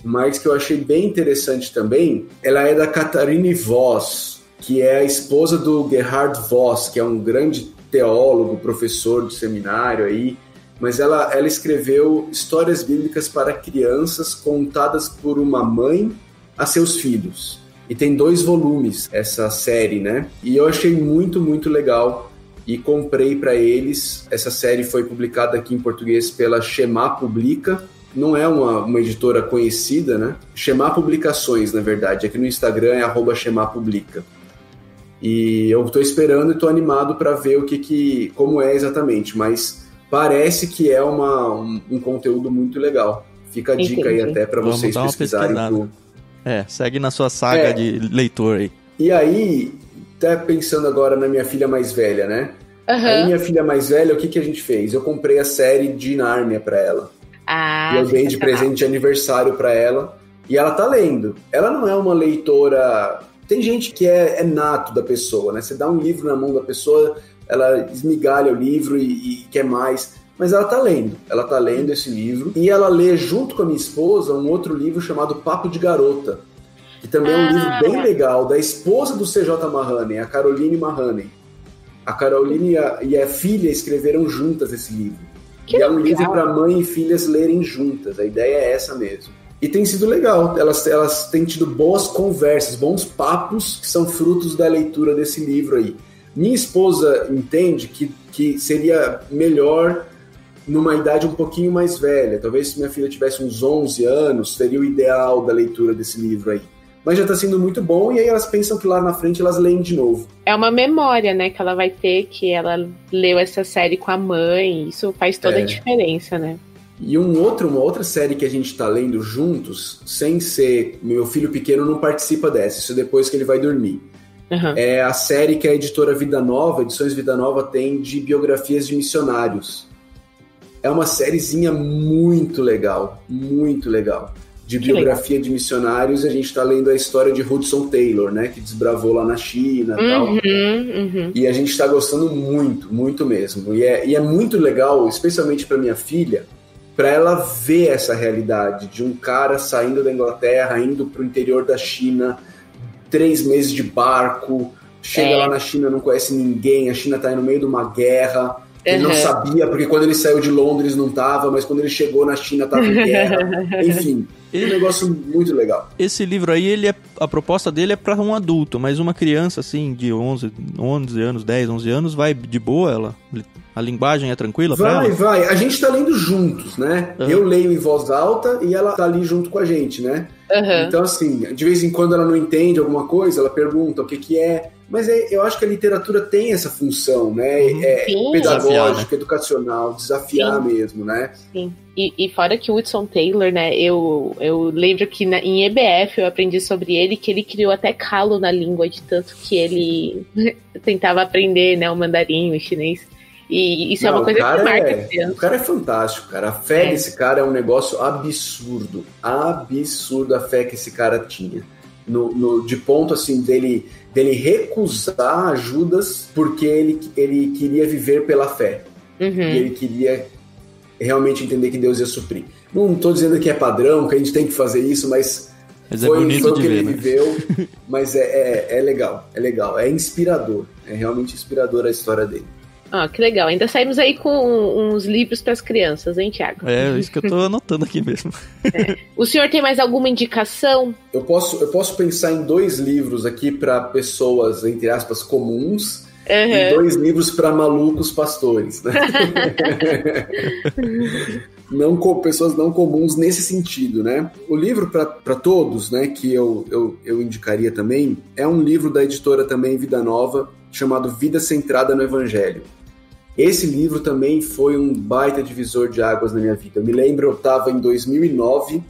Mas que eu achei bem interessante também, ela é da Katharine Voss, que é a esposa do Gerhard Voss, que é um grande teólogo, professor do seminário aí, mas ela escreveu histórias bíblicas para crianças contadas por uma mãe a seus filhos. E tem 2 volumes essa série, né? E eu achei muito, muito legal e comprei para eles. Essa série foi publicada aqui em português pela Shema Publica. Não é uma editora conhecida, né? Shema Publicações, na verdade. Aqui no Instagram é @Shema Publica. E eu estou esperando e estou animado para ver como é exatamente, mas parece que é um conteúdo muito legal. Fica a dica aí até para vocês pesquisarem. Segue na sua saga de leitor aí. E aí, até pensando agora na minha filha mais velha, né? Aí minha filha mais velha, o que a gente fez? Eu comprei a série de Nárnia para ela. E eu dei de presente de aniversário para ela. E ela tá lendo. Ela não é uma leitora... Tem gente que é nato da pessoa, né? Você dá um livro na mão da pessoa, ela esmigalha o livro e quer mais. Mas ela tá lendo esse livro. E ela lê, junto com a minha esposa, um outro livro chamado Papo de Garota, que também é um livro bem legal, da esposa do C.J. Mahaney, a Caroline Mahaney. A Caroline e a filha escreveram juntas esse livro. É um livro para mãe e filhas lerem juntas. A ideia é essa mesmo. E tem sido legal. Elas têm tido boas conversas, bons papos, que são frutos da leitura desse livro aí. Minha esposa entende que seria melhor numa idade um pouquinho mais velha. Talvez se minha filha tivesse uns 11 anos, seria o ideal da leitura desse livro aí. Mas já está sendo muito bom, e aí elas pensam que lá na frente elas leem de novo. É uma memória, né, que ela vai ter, que ela leu essa série com a mãe. Isso faz toda a diferença, né? E uma outra série que a gente está lendo juntos, sem ser... Meu filho pequeno não participa dessa, isso é depois que ele vai dormir. É a série que a editora Vida Nova, Edições Vida Nova, tem de biografias de missionários. É uma sériezinha muito legal, de biografia de missionários. A gente está lendo a história de Hudson Taylor, né, que desbravou lá na China e tal. E a gente está gostando muito, muito mesmo. E é muito legal, especialmente para minha filha, para ela ver essa realidade de um cara saindo da Inglaterra, indo para o interior da China, 3 meses de barco, chega lá na China, não conhece ninguém, a China está no meio de uma guerra. Ele não sabia, porque quando ele saiu de Londres não estava, mas quando ele chegou na China estava em guerra. Enfim, é um negócio muito legal. Esse livro aí, a proposta dele é para um adulto, mas uma criança assim, de 11 anos, 10, 11 anos, vai de boa, a linguagem é tranquila pra ela? Vai. A gente tá lendo juntos, né? Eu leio em voz alta e ela tá ali junto com a gente, né? Então, assim, de vez em quando ela não entende alguma coisa, ela pergunta o que é. Mas eu acho que a literatura tem essa função, né? Pedagógica, educacional, desafiar mesmo, né? Sim. E fora que o Hudson Taylor, né? Eu lembro que em EBF eu aprendi sobre ele, que ele criou até calo na língua, de tanto que ele tentava aprender, né, o mandarim, o chinês. E isso é uma coisa que marca a criança. O cara é fantástico, cara. A fé desse cara é um negócio absurdo. Absurdo a fé que esse cara tinha. De ponto, assim, dele recusar ajudas porque ele queria viver pela fé. E ele queria realmente entender que Deus ia suprir. Não estou dizendo que é padrão, que a gente tem que fazer isso, mas foi o que ele viveu. Mas é legal, é inspirador. É realmente inspirador a história dele. Que legal. Ainda saímos aí com uns livros para as crianças, hein, Thiago? Isso que eu tô anotando aqui mesmo. O senhor tem mais alguma indicação? Eu posso pensar em 2 livros aqui para pessoas, entre aspas, comuns, e 2 livros para malucos pastores, né? Pessoas não comuns nesse sentido, né? O livro para todos, né, que eu indicaria também, é um livro da editora também Vida Nova, chamado Vida Centrada no Evangelho. Esse livro também foi um baita divisor de águas na minha vida. Eu me lembro, eu estava em 2009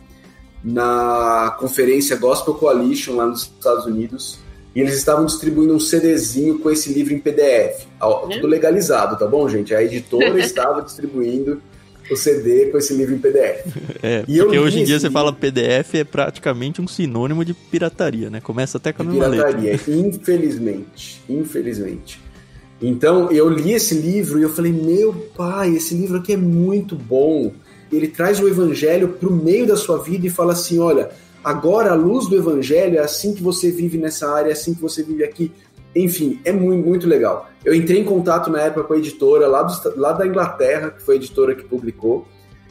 na conferência Gospel Coalition lá nos Estados Unidos, e eles estavam distribuindo um CDzinho com esse livro em PDF. Tudo legalizado, tá bom, gente? A editora estava distribuindo o CD com esse livro em PDF. Porque hoje em dia você fala PDF é praticamente um sinônimo de pirataria, né? Começa até com a mesma letra. Infelizmente. Então, eu li esse livro e eu falei, meu pai, esse livro aqui é muito bom. Ele traz o evangelho para o meio da sua vida e fala assim, olha, agora a luz do evangelho é assim que você vive nessa área, é assim que você vive aqui. Enfim, é muito, muito legal. Eu entrei em contato na época com a editora lá da Inglaterra, que foi a editora que publicou,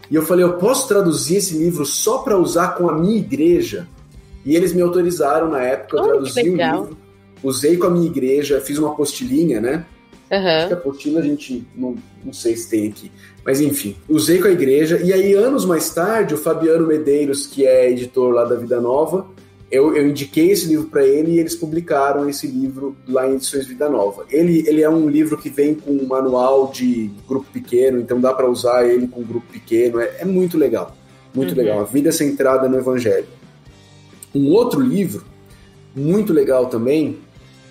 e eu falei, eu posso traduzir esse livro só para usar com a minha igreja? E eles me autorizaram na época, eu traduzi o livro, usei com a minha igreja, fiz uma apostilinha, né? Acho que a apostila a gente não sei se tem aqui. Mas enfim, usei com a igreja. E aí, anos mais tarde, o Fabiano Medeiros, que é editor lá da Vida Nova, eu indiquei esse livro para ele e eles publicaram esse livro lá em Edições Vida Nova. Ele é um livro que vem com um manual de grupo pequeno, então dá para usar ele com grupo pequeno. É muito legal. Muito legal. A Vida Centrada no Evangelho. Um outro livro, muito legal também,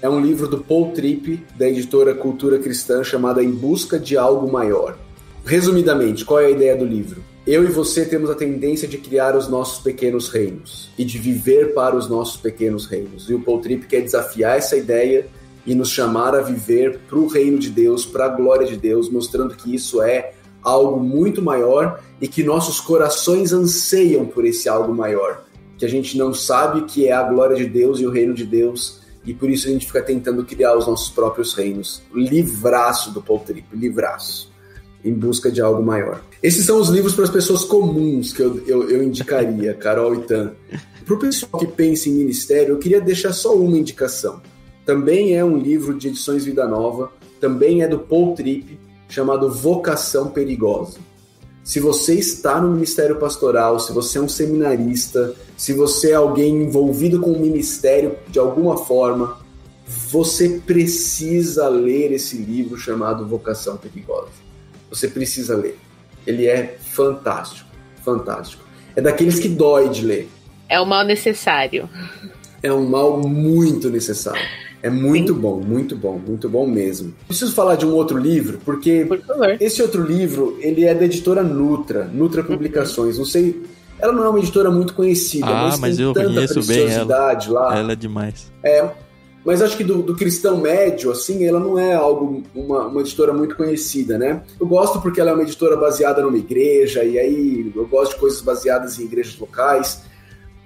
é um livro do Paul Tripp, da editora Cultura Cristã, chamada Em Busca de Algo Maior. Resumidamente, qual é a ideia do livro? Eu e você temos a tendência de criar os nossos pequenos reinos e de viver para os nossos pequenos reinos. E o Paul Tripp quer desafiar essa ideia e nos chamar a viver para o reino de Deus, para a glória de Deus, mostrando que isso é algo muito maior e que nossos corações anseiam por esse algo maior, que a gente não sabe que é a glória de Deus e o reino de Deus, e por isso a gente fica tentando criar os nossos próprios reinos. Livraço do Paul Tripp, livraço. Em busca de algo maior. Esses são os livros para as pessoas comuns que eu indicaria, Carol e Tan. Para o pessoal que pensa em ministério, eu queria deixar só uma indicação. Também é um livro de Edições Vida Nova, também é do Paul Tripp, chamado Vocação Perigosa. Se você está no ministério pastoral, se você é um seminarista, se você é alguém envolvido com o ministério de alguma forma, você precisa ler esse livro chamado Vocação Perigosa. Você precisa ler. Ele é fantástico, fantástico. É daqueles que dói de ler. É um mal necessário. É um mal muito necessário. É muito bom, muito bom, muito bom mesmo. Preciso falar de um outro livro, porque esse outro livro, ele é da editora Nutra Publicações. Não sei, ela não é uma editora muito conhecida, mas tem eu tanta conheço bem preciosidade lá. Ela é demais. Mas acho que do cristão médio, assim, ela não é uma editora muito conhecida, né? Eu gosto porque ela é uma editora baseada numa igreja, e aí eu gosto de coisas baseadas em igrejas locais,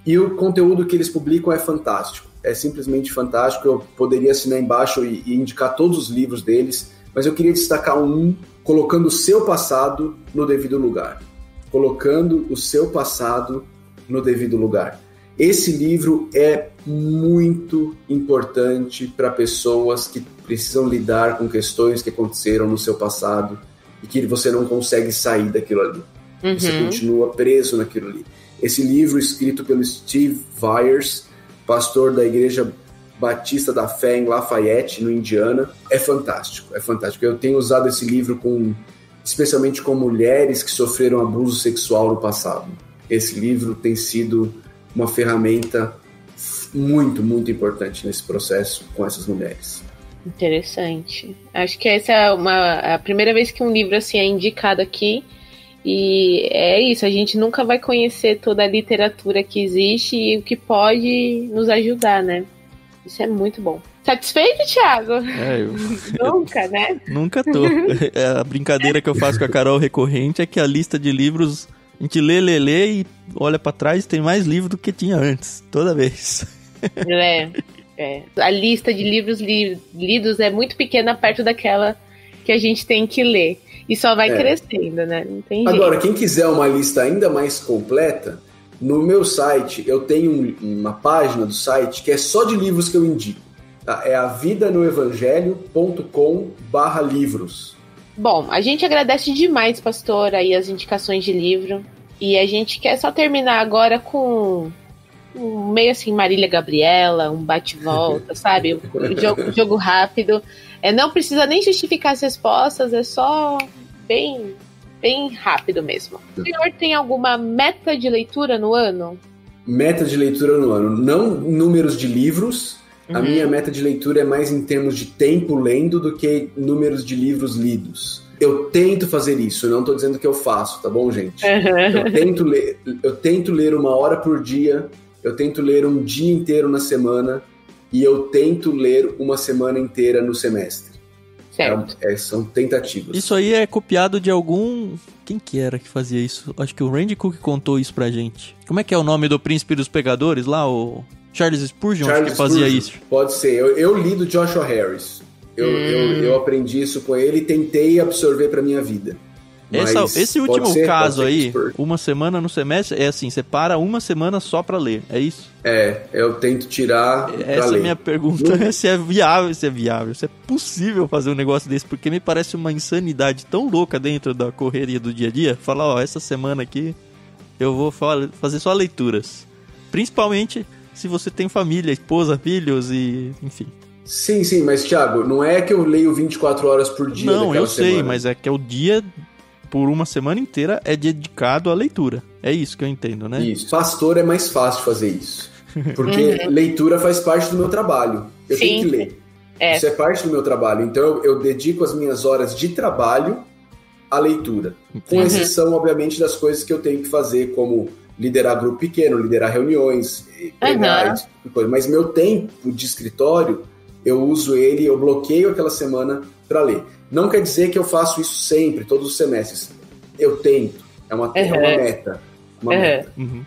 e o conteúdo que eles publicam é fantástico, é simplesmente fantástico. Eu poderia assinar embaixo e indicar todos os livros deles, mas eu queria destacar um, colocando o seu passado no devido lugar. Colocando o seu passado no devido lugar. Esse livro é muito importante para pessoas que precisam lidar com questões que aconteceram no seu passado e que você não consegue sair daquilo ali. Você continua preso naquilo ali. Esse livro, escrito pelo Steve Viers, pastor da Igreja Batista da Fé em Lafayette, no Indiana, é fantástico, é fantástico. Eu tenho usado esse livro especialmente com mulheres que sofreram abuso sexual no passado. Esse livro tem sido uma ferramenta muito, muito importante nesse processo com essas mulheres. Interessante. Acho que essa é a primeira vez que um livro assim é indicado aqui, e é isso, a gente nunca vai conhecer toda a literatura que existe e o que pode nos ajudar, né? Isso é muito bom. Satisfeito, Thiago? Nunca, né? Nunca tô. A brincadeira que eu faço com a Carol recorrente é que a lista de livros a gente lê e olha pra trás e tem mais livro do que tinha antes, toda vez. A lista de livros lidos é muito pequena perto daquela que a gente tem que ler. E só vai crescendo, né? Não tem jeito. Agora, quem quiser uma lista ainda mais completa, no meu site, eu tenho uma página do site que é só de livros que eu indico. Tá? É avidanoevangelho.com/livros. Bom, a gente agradece demais, pastor, aí as indicações de livro. E a gente quer só terminar agora com meio assim, Marília Gabriela, um bate-volta, sabe? Jogo rápido. Não precisa nem justificar as respostas, é só bem rápido mesmo. O senhor tem alguma meta de leitura no ano? Meta de leitura no ano. Não números de livros. A minha meta de leitura é mais em termos de tempo lendo do que números de livros lidos. Eu tento fazer isso, eu não estou dizendo que eu faço, tá bom, gente? Eu tento ler 1 hora por dia, eu tento ler um dia inteiro na semana e eu tento ler uma semana inteira no semestre. Certo. São tentativas. Isso aí é copiado de algum... Quem que era que fazia isso? Acho que o Randy Cook contou isso pra gente. Como é que é o nome do Príncipe dos Pegadores lá? O Charles Spurgeon que fazia isso. Pode ser. Eu li do Joshua Harris. Eu aprendi isso com ele e tentei absorver pra minha vida. Esse último caso aí, uma semana no semestre, é assim, você para uma semana só pra ler, é isso? Eu tento tirar pra ler. Essa é a minha pergunta, se é viável, se é possível fazer um negócio desse, porque me parece uma insanidade tão louca dentro da correria do dia a dia, falar, essa semana aqui eu vou fazer só leituras. Principalmente se você tem família, esposa, filhos e enfim. Sim, mas Thiago, não é que eu leio 24 horas por dia Não, eu sei, semana. mas é que o dia, por uma semana inteira, é dedicado à leitura. É isso que eu entendo, né? Isso. Pastor é mais fácil fazer isso. Porque leitura faz parte do meu trabalho. Eu tenho que ler. Isso é parte do meu trabalho. Então eu dedico as minhas horas de trabalho à leitura. Com exceção, obviamente, das coisas que eu tenho que fazer, como liderar grupo pequeno, liderar reuniões, pregar, mas meu tempo de escritório, eu uso ele, eu bloqueio aquela semana para ler. Não quer dizer que eu faço isso sempre, todos os semestres. Eu tento. É uma meta.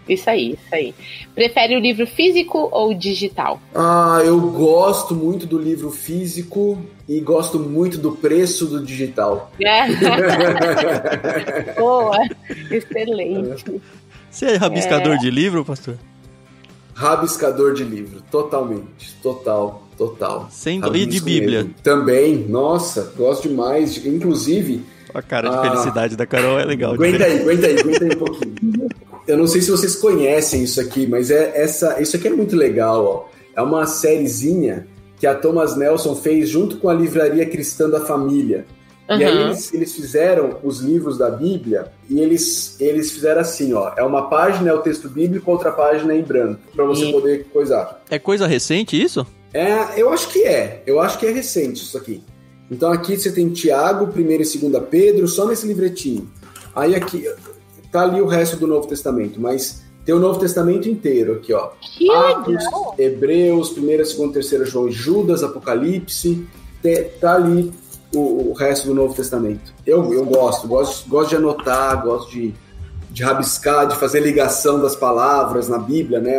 Isso aí. Prefere o livro físico ou digital? Eu gosto muito do livro físico e gosto muito do preço do digital. Boa, excelente. Você é rabiscador de livro, pastor? Rabiscador de livro, totalmente. Total. E de Bíblia? Mesmo. Também, nossa, gosto demais. Inclusive... A cara de felicidade da Carol é legal. Aguenta aí um pouquinho. Eu não sei se vocês conhecem isso aqui, mas isso aqui é muito legal. Ó. É uma sériezinha que a Thomas Nelson fez junto com a Livraria Cristã da Família. E aí eles fizeram os livros da Bíblia e eles fizeram assim, ó. É uma página, é o texto bíblico, outra página é em branco, para você poder coisar. É coisa recente isso? Eu acho que é. Eu acho que é recente isso aqui. Então aqui você tem Tiago, 1 e 2 Pedro, só nesse livretinho. Aí aqui tá ali o resto do Novo Testamento, mas tem o Novo Testamento inteiro aqui, ó. Que Atos, legal. Hebreus, 1, 2, 3 João, Judas, Apocalipse, tá ali o resto do Novo Testamento. Eu gosto de anotar, gosto de rabiscar, de fazer ligação das palavras na Bíblia, né?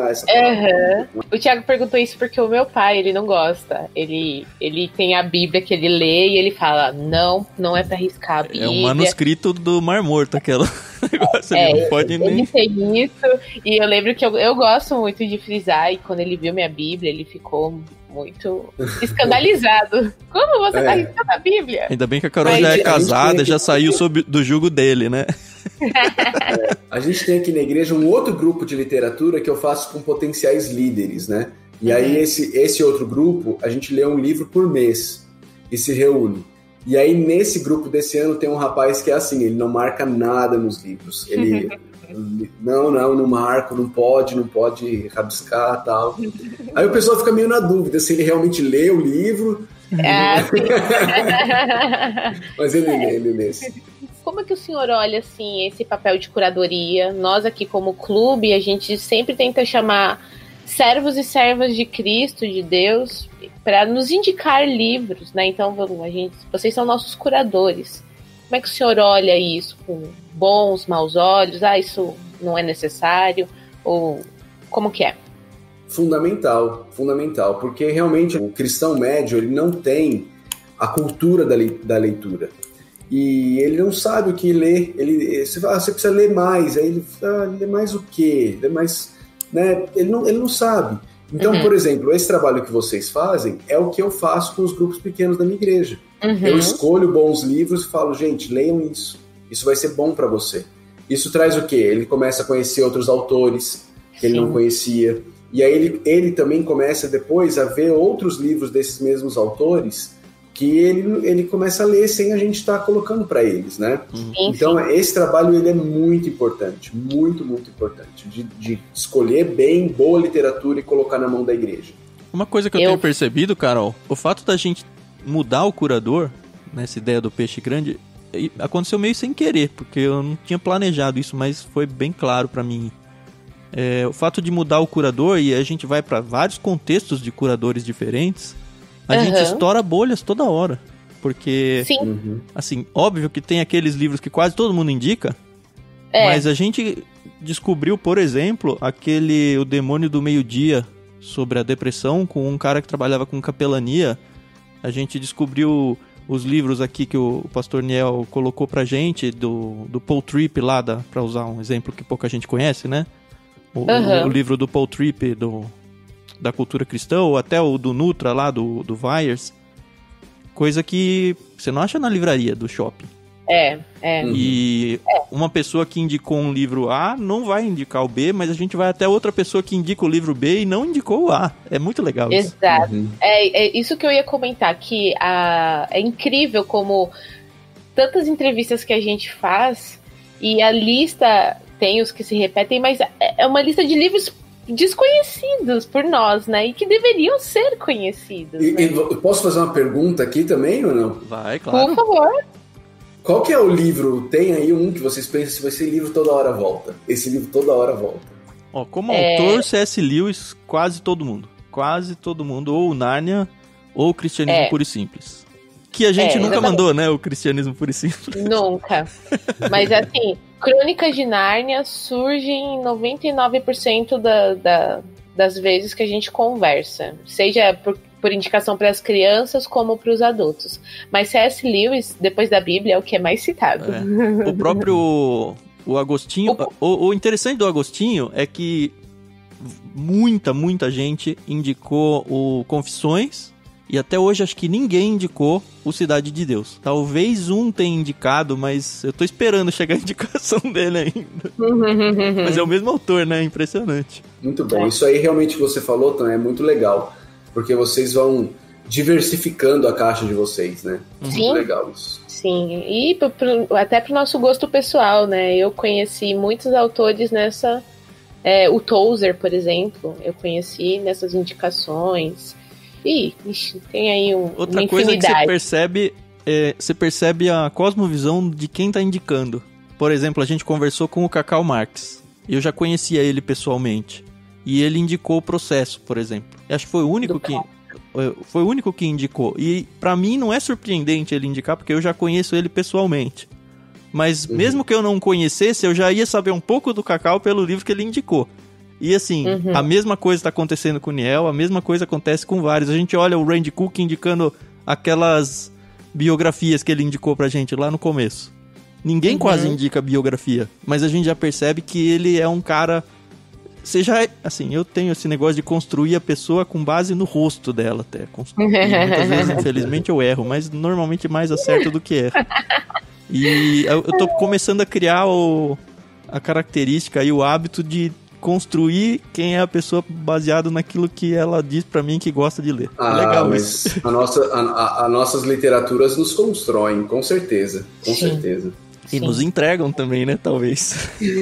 O Thiago perguntou isso porque o meu pai, ele não gosta. Ele tem a Bíblia que ele lê e ele fala, não é pra riscar a Bíblia. É um manuscrito do Mar Morto, aquele negócio. Ele não pode nem... Ele tem isso, e eu lembro que eu gosto muito de frisar, e quando ele viu minha Bíblia, ele ficou muito escandalizado. Como você tá riscando a Bíblia? Ainda bem que a Carol já é casada, já saiu do jugo dele, né? A gente tem aqui na igreja um outro grupo de literatura que eu faço com potenciais líderes, né? E aí esse outro grupo, a gente lê um livro por mês e se reúne. E aí nesse grupo desse ano tem um rapaz que é assim, ele não marca nada nos livros. Ele não marco, não pode rabiscar e tal. Aí o pessoal fica meio na dúvida se ele realmente lê o livro. Mas ele lê. Como é que o senhor olha, assim, esse papel de curadoria? Nós aqui como clube, a gente sempre tenta chamar servos e servas de Cristo, de Deus, para nos indicar livros, né? Então, vocês são nossos curadores. Como é que o senhor olha isso? Com bons, maus olhos? Isso não é necessário? Ou como que é? Fundamental, porque realmente o cristão médio, ele não tem a cultura da leitura. E ele não sabe o que ler. Você fala, você precisa ler mais. Aí ele fala, lê mais o quê? Lê mais, né? Ele não sabe. Então, por exemplo, esse trabalho que vocês fazem é o que eu faço com os grupos pequenos da minha igreja. Eu escolho bons livros e falo, gente, leiam isso. Isso vai ser bom para você. Isso traz o quê? Ele começa a conhecer outros autores que ele não conhecia. E aí ele também começa depois a ver outros livros desses mesmos autores que ele começa a ler sem a gente estar colocando para eles, né? Então, esse trabalho ele é muito importante, muito, muito importante, de escolher bem boa literatura e colocar na mão da igreja. Uma coisa que eu tenho percebido, Carol, o fato da gente mudar o curador, nessa ideia do peixe grande, aconteceu meio sem querer, porque eu não tinha planejado isso, mas foi bem claro para mim. O fato de mudar o curador, e a gente vai para vários contextos de curadores diferentes, a gente estoura bolhas toda hora. Porque, assim, óbvio que tem aqueles livros que quase todo mundo indica, mas a gente descobriu, por exemplo, O Demônio do Meio-Dia, sobre a depressão, com um cara que trabalhava com capelania. A gente descobriu os livros aqui que o pastor Niel colocou pra gente, do Paul Tripp lá, pra usar um exemplo que pouca gente conhece, né? O livro do Paul Tripp, da cultura cristã, ou até o do Nutra lá, do Vyers, coisa que você não acha na livraria do shopping. E uma pessoa que indicou um livro A não vai indicar o B, mas a gente vai até outra pessoa que indica o livro B e não indicou o A. É muito legal isso. Exato. É isso que eu ia comentar, que é incrível como tantas entrevistas que a gente faz, e a lista tem os que se repetem, mas é uma lista de livros desconhecidos por nós, né? E que deveriam ser conhecidos. Né? Posso fazer uma pergunta aqui também, ou não? Vai, claro. Por favor. Qual que é o livro? Tem aí um que vocês pensam se vai ser livro toda hora volta. Esse livro toda hora volta. Como autor, C.S. Lewis, quase todo mundo. Quase todo mundo. Ou Nárnia, ou Cristianismo Puro e Simples. Que a gente nunca mandou, né? O Cristianismo Puro e Simples. Nunca. Mas assim, Crônicas de Nárnia surge em 99% das vezes que a gente conversa. Seja por indicação para as crianças como para os adultos. Mas C.S. Lewis, depois da Bíblia, é o que é mais citado. O próprio Agostinho... O interessante do Agostinho é que muita gente indicou o Confissões, e até hoje acho que ninguém indicou o Cidade de Deus. Talvez um tenha indicado, mas eu tô esperando chegar a indicação dele ainda. Mas é o mesmo autor, né? Impressionante. Muito bom. Isso aí realmente que você falou, Tom, é muito legal. Porque vocês vão diversificando a caixa de vocês, né? Sim. Muito legal isso. Sim, e até pro nosso gosto pessoal, né? Eu conheci muitos autores nessa... o Tozer, por exemplo, eu conheci nessas indicações. E tem aí outra coisa que você percebe a cosmovisão de quem tá indicando. Por exemplo, a gente conversou com o Cacau Marx. Eu já conhecia ele pessoalmente. E ele indicou o Processo, por exemplo. Acho que foi o único que indicou. E pra mim não é surpreendente ele indicar, porque eu já conheço ele pessoalmente. Mas mesmo que eu não conhecesse, eu já ia saber um pouco do Cacau pelo livro que ele indicou. E assim, a mesma coisa está acontecendo com o Niel, a mesma coisa acontece com vários. A gente olha o Randy Cook indicando aquelas biografias que ele indicou pra gente lá no começo. Ninguém quase indica biografia, mas a gente já percebe que ele é um cara... Assim, eu tenho esse negócio de construir a pessoa com base no rosto dela até. Muitas vezes, infelizmente, eu erro, mas normalmente mais acerto do que erro. E eu tô começando a criar a característica e o hábito de construir quem é a pessoa baseado naquilo que ela diz pra mim que gosta de ler. Legal isso. As nossas literaturas nos constroem, com certeza. Com certeza. E nos entregam também, né? Talvez. Sim.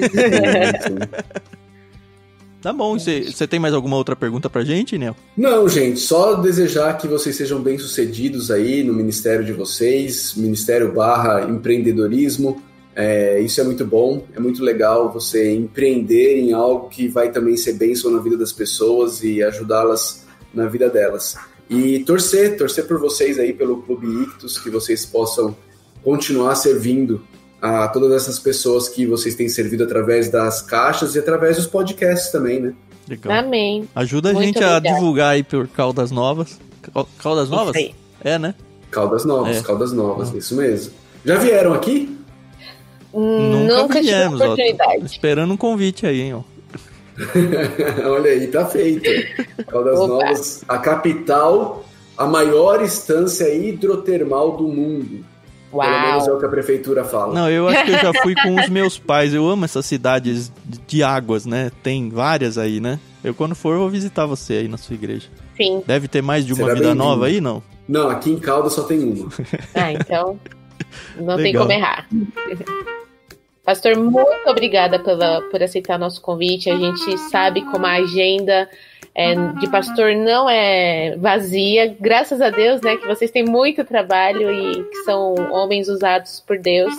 Tá bom, você tem mais alguma outra pergunta pra gente, Nel? Não, gente, só desejar que vocês sejam bem-sucedidos aí no ministério de vocês, ministério/empreendedorismo. Isso é muito bom, é muito legal você empreender em algo que vai também ser bênção na vida das pessoas e ajudá-las na vida delas. E torcer por vocês aí pelo Clube Ictus, que vocês possam continuar servindo a todas essas pessoas que vocês têm servido através das caixas e através dos podcasts também, né? Legal. Amém. Ajuda a gente a divulgar aí por Caldas Novas. Caldas Novas? Isso aí. Né? Caldas Novas, isso mesmo. Já vieram aqui? Nunca tive oportunidade. Tô esperando um convite aí, hein, ó. Olha aí, tá feito. Caldas Novas, a capital, a maior estância hidrotermal do mundo. Uau. Pelo menos é o que a prefeitura fala. Não, eu acho que eu já fui com os meus pais. Eu amo essas cidades de águas, né? Tem várias aí, né? Eu, quando for, eu vou visitar você aí na sua igreja. Sim. Deve ter mais de uma Será vida bem-vindo. nova aí, não? Não, aqui em Caldas só tem uma. Então não Legal. tem como errar. Pastor, muito obrigada por aceitar nosso convite. A gente sabe como a agenda de pastor não é vazia. Graças a Deus, né, que vocês têm muito trabalho e que são homens usados por Deus.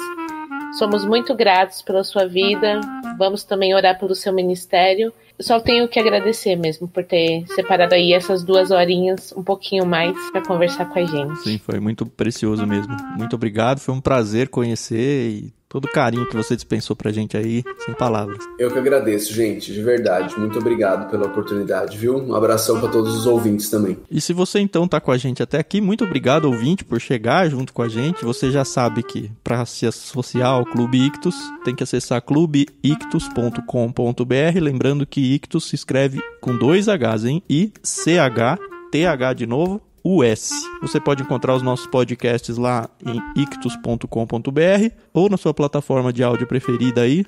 Somos muito gratos pela sua vida. Vamos também orar pelo seu ministério. Eu só tenho que agradecer mesmo por ter separado aí essas 2 horinhas, um pouquinho mais, para conversar com a gente. Sim, foi muito precioso mesmo. Muito obrigado, foi um prazer conhecer e todo o carinho que você dispensou pra gente aí, sem palavras. Eu que agradeço, gente, de verdade. Muito obrigado pela oportunidade, viu? Um abração para todos os ouvintes também. E se você então tá com a gente até aqui, muito obrigado, ouvinte, por chegar junto com a gente. Você já sabe que para se associar ao Clube Ictus, tem que acessar clubeictus.com.br, lembrando que Ictus se escreve com 2 Hs, hein? I-C-H-T-H de novo, US. Você pode encontrar os nossos podcasts lá em ictus.com.br ou na sua plataforma de áudio preferida aí.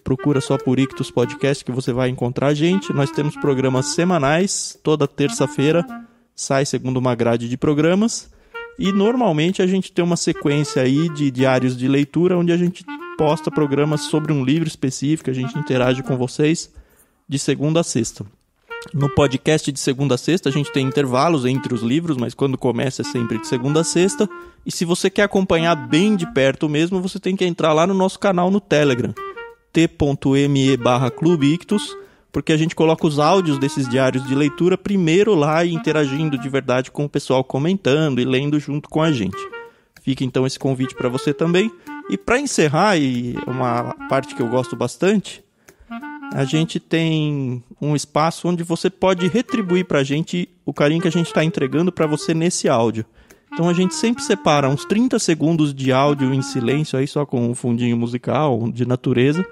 Procura só por Ictus Podcast que você vai encontrar a gente. Nós temos programas semanais, toda terça-feira sai segundo uma grade de programas. E normalmente a gente tem uma sequência aí de diários de leitura onde a gente posta programas sobre um livro específico, a gente interage com vocês de segunda a sexta. No podcast de segunda a sexta a gente tem intervalos entre os livros, mas quando começa é sempre de segunda a sexta. E se você quer acompanhar bem de perto mesmo, você tem que entrar lá no nosso canal no Telegram, t.me/clubeictus, porque a gente coloca os áudios desses diários de leitura primeiro lá e interagindo de verdade com o pessoal comentando e lendo junto com a gente. Fica então esse convite para você também. E para encerrar, e uma parte que eu gosto bastante, a gente tem um espaço onde você pode retribuir para a gente o carinho que a gente está entregando para você nesse áudio. Então a gente sempre separa uns 30 segundos de áudio em silêncio, aí só com um fundinho musical de natureza,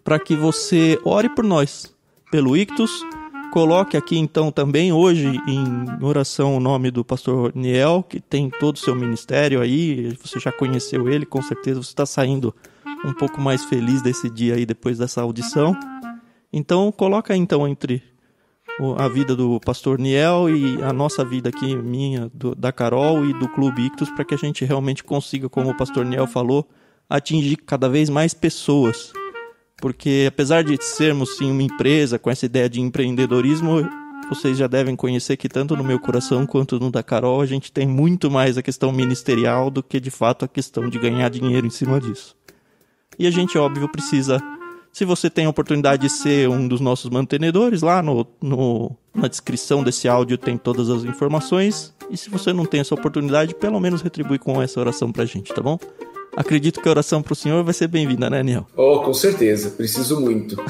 para que você ore por nós, pelo Ictus. Coloque aqui então também hoje em oração o nome do pastor Niel, que tem todo o seu ministério aí, você já conheceu ele, com certeza você está saindo um pouco mais feliz desse dia aí depois dessa audição. Então coloca então entre a vida do pastor Niel e a nossa vida aqui, minha, da Carol e do Clube Ictus, para que a gente realmente consiga, como o pastor Niel falou, atingir cada vez mais pessoas. Porque apesar de sermos sim uma empresa com essa ideia de empreendedorismo, vocês já devem conhecer que tanto no meu coração quanto no da Carol a gente tem muito mais a questão ministerial do que de fato a questão de ganhar dinheiro em cima disso. E a gente, óbvio, precisa, se você tem a oportunidade de ser um dos nossos mantenedores, lá na descrição desse áudio tem todas as informações. E se você não tem essa oportunidade, pelo menos retribui com essa oração pra gente, tá bom? Acredito que a oração pro senhor vai ser bem-vinda, né, Niel? Oh, com certeza. Preciso muito.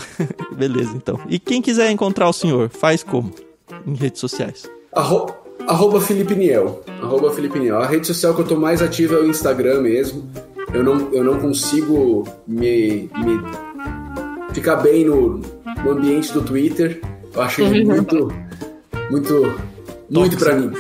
Beleza, então. E quem quiser encontrar o senhor, faz como? Em redes sociais? Arroba Felipe Niel. Arroba Felipe Niel. A rede social que eu tô mais ativo é o Instagram mesmo. Eu não consigo me ficar bem no ambiente do Twitter. Eu acho ele muito pra mim.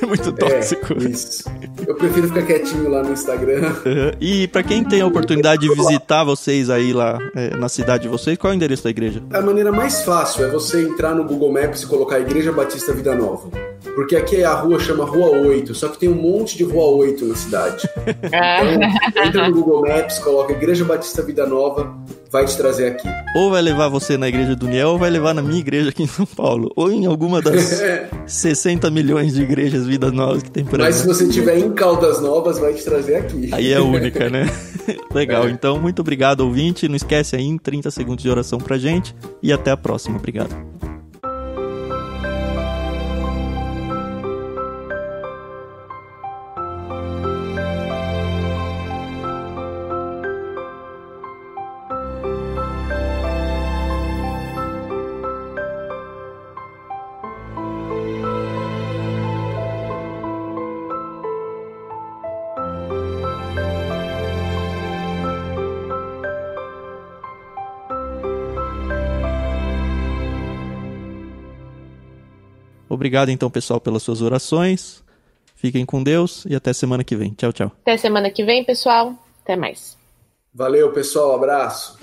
Muito tóxico. Isso. Eu prefiro ficar quietinho lá no Instagram. E pra quem tem a oportunidade de visitar vocês aí lá na cidade de vocês, qual é o endereço da igreja? A maneira mais fácil é você entrar no Google Maps e colocar Igreja Batista Vida Nova. Porque aqui a rua chama Rua 8, só que tem um monte de Rua 8 na cidade. Então, entra no Google Maps, coloca Igreja Batista Vida Nova, vai te trazer aqui. Ou vai levar você na igreja do Niel, ou vai levar na minha igreja aqui em São Paulo. Ou em alguma das 60 milhões de igrejas Vida Novas que tem por aí. Mas se você estiver em Caldas Novas, vai te trazer aqui. Aí é única, né? Legal, então muito obrigado, ouvinte. Não esquece aí, 30 segundos de oração pra gente. E até a próxima. Obrigado. Obrigado então, pessoal, pelas suas orações. Fiquem com Deus e até semana que vem. Tchau, tchau. Até semana que vem, pessoal. Até mais. Valeu, pessoal. Abraço.